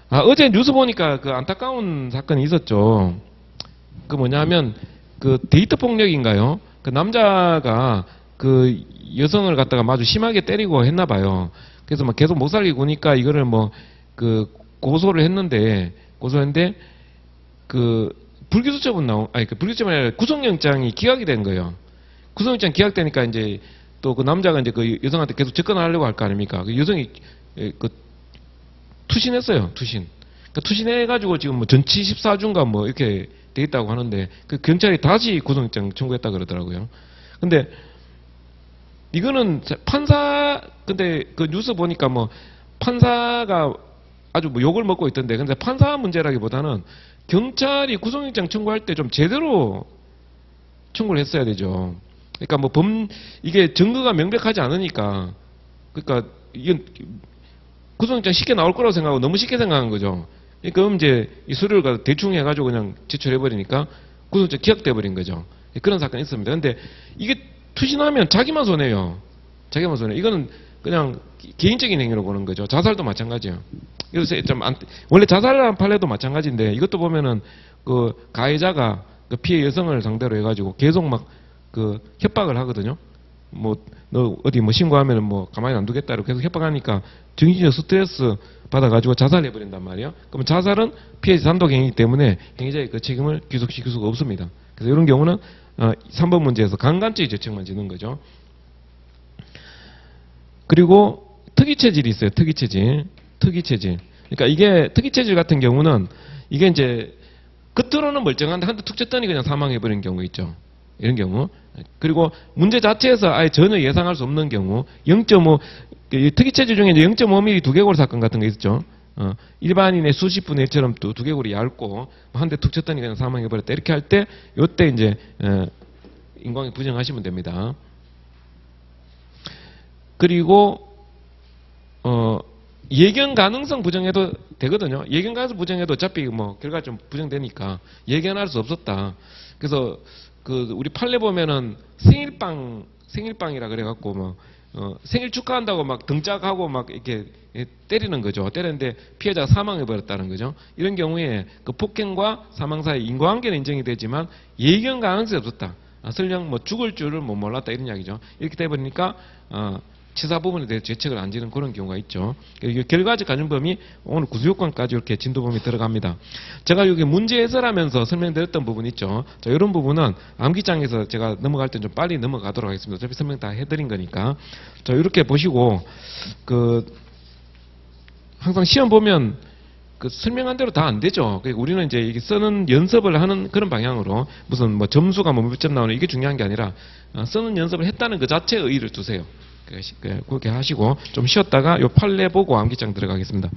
어제 뉴스 보니까 그 안타까운 사건이 있었죠. 그 뭐냐면 그 데이트 폭력인가요? 그 남자가 그 여성을 갖다가 마주 심하게 때리고 했나 봐요. 그래서 계속 못 살게 구니까 이거를 그 고소를 했는데 그 불기소처분 불기소처분이 아니라 구속영장이 기각이 된 거예요. 구속영장 기각되니까 이제 또 그 남자가 이제 그 여성한테 계속 접근하려고 할 거 아닙니까? 그 여성이 투신했어요. 투신. 그러니까 투신해가지고 지금 뭐 전치 14주인가 뭐 이렇게 돼 있다고 하는데 그 경찰이 다시 구속영장 청구했다 그러더라고요. 근데 이거는 판사 근데 그 뉴스 보니까 뭐 판사가 아주 뭐 욕을 먹고 있던데 근데 판사 문제라기보다는 경찰이 구속영장 청구할 때 좀 제대로 청구를 했어야 되죠. 그러니까 뭐 이게 증거가 명백하지 않으니까 그러니까 이건 구속영장 쉽게 나올 거라고 생각하고 너무 쉽게 생각한 거죠. 그러니까 이제 이 서류를 대충 해가지고 그냥 제출해버리니까 구속영장 기각돼버린 거죠. 그런 사건이 있습니다. 근데 이게 투신하면 자기만 손해요. 자기만 손해. 이거는 그냥 개인적인 행위로 보는 거죠. 자살도 마찬가지예요. 그래서 좀 원래 자살한 판례도 마찬가지인데 이것도 보면은 그 가해자가 그 피해 여성을 상대로 해가지고 계속 막 그 협박을 하거든요. 뭐 너 어디 뭐 신고하면은 뭐 가만히 안 두겠다고 계속 협박하니까 정신적 스트레스 받아가지고 자살해 버린단 말이에요. 그러면 자살은 피해자 단독 행위이기 때문에 행위자의 그 책임을 귀속시킬 수가 없습니다. 그래서 이런 경우는 3번 문제에서 강간죄의 죄책만 지는 거죠. 그리고 특이체질이 있어요. 특이체질. 그러니까 이게 특이체질 같은 경우는 이게 이제 겉으로는 멀쩡한데 한 대 툭 쳤더니 그냥 사망해버린 경우 있죠. 이런 경우. 그리고 문제 자체에서 아예 전혀 예상할 수 없는 경우 0.5 특이체질 중에 이제 0.5mm 두개골 사건 같은 거 있었죠. 일반인의 수십 분의 1처럼 또 두개골이 얇고 한 대 툭 쳤더니 그냥 사망해버렸다. 이렇게 할 때 요때 이제 인광이 부정하시면 됩니다. 그리고 예견 가능성 부정해도 되거든요. 예견 가능성 부정해도 어차피 뭐 결과 좀 부정되니까 예견할 수 없었다. 그래서 그 우리 판례 보면은 생일빵이라 그래갖고 뭐 생일 축하한다고 막 등짝하고 막 이렇게 때리는 거죠. 때렸는데 피해자가 사망해 버렸다는 거죠. 이런 경우에 그 폭행과 사망 사이 인과관계는 인정이 되지만 예견 가능성이 없었다. 설령 뭐 죽을 줄을 뭐 몰랐다 이런 이야기죠. 이렇게 돼 버리니까 치사 부분에 대해서 죄책을 안 지는 그런 경우가 있죠. 결과적 가중범위 오늘 구수요건까지 이렇게 진도범위 들어갑니다. 제가 여기 문제 해설하면서 설명드렸던 부분 있죠. 자, 이런 부분은 암기장에서 제가 넘어갈 때 좀 빨리 넘어가도록 하겠습니다. 어차피 설명 다 해드린 거니까. 자, 이렇게 보시고 항상 시험 보면 그 설명한 대로 다 안 되죠. 그러니까 우리는 이제 이게 쓰는 연습을 하는 그런 방향으로 무슨 뭐 점수가 뭐 몇 점 나오는 이게 중요한 게 아니라 쓰는 연습을 했다는 그 자체에 의의를 두세요. 그렇게 하시고 좀 쉬었다가 요 판례 보고 암기장 들어가겠습니다.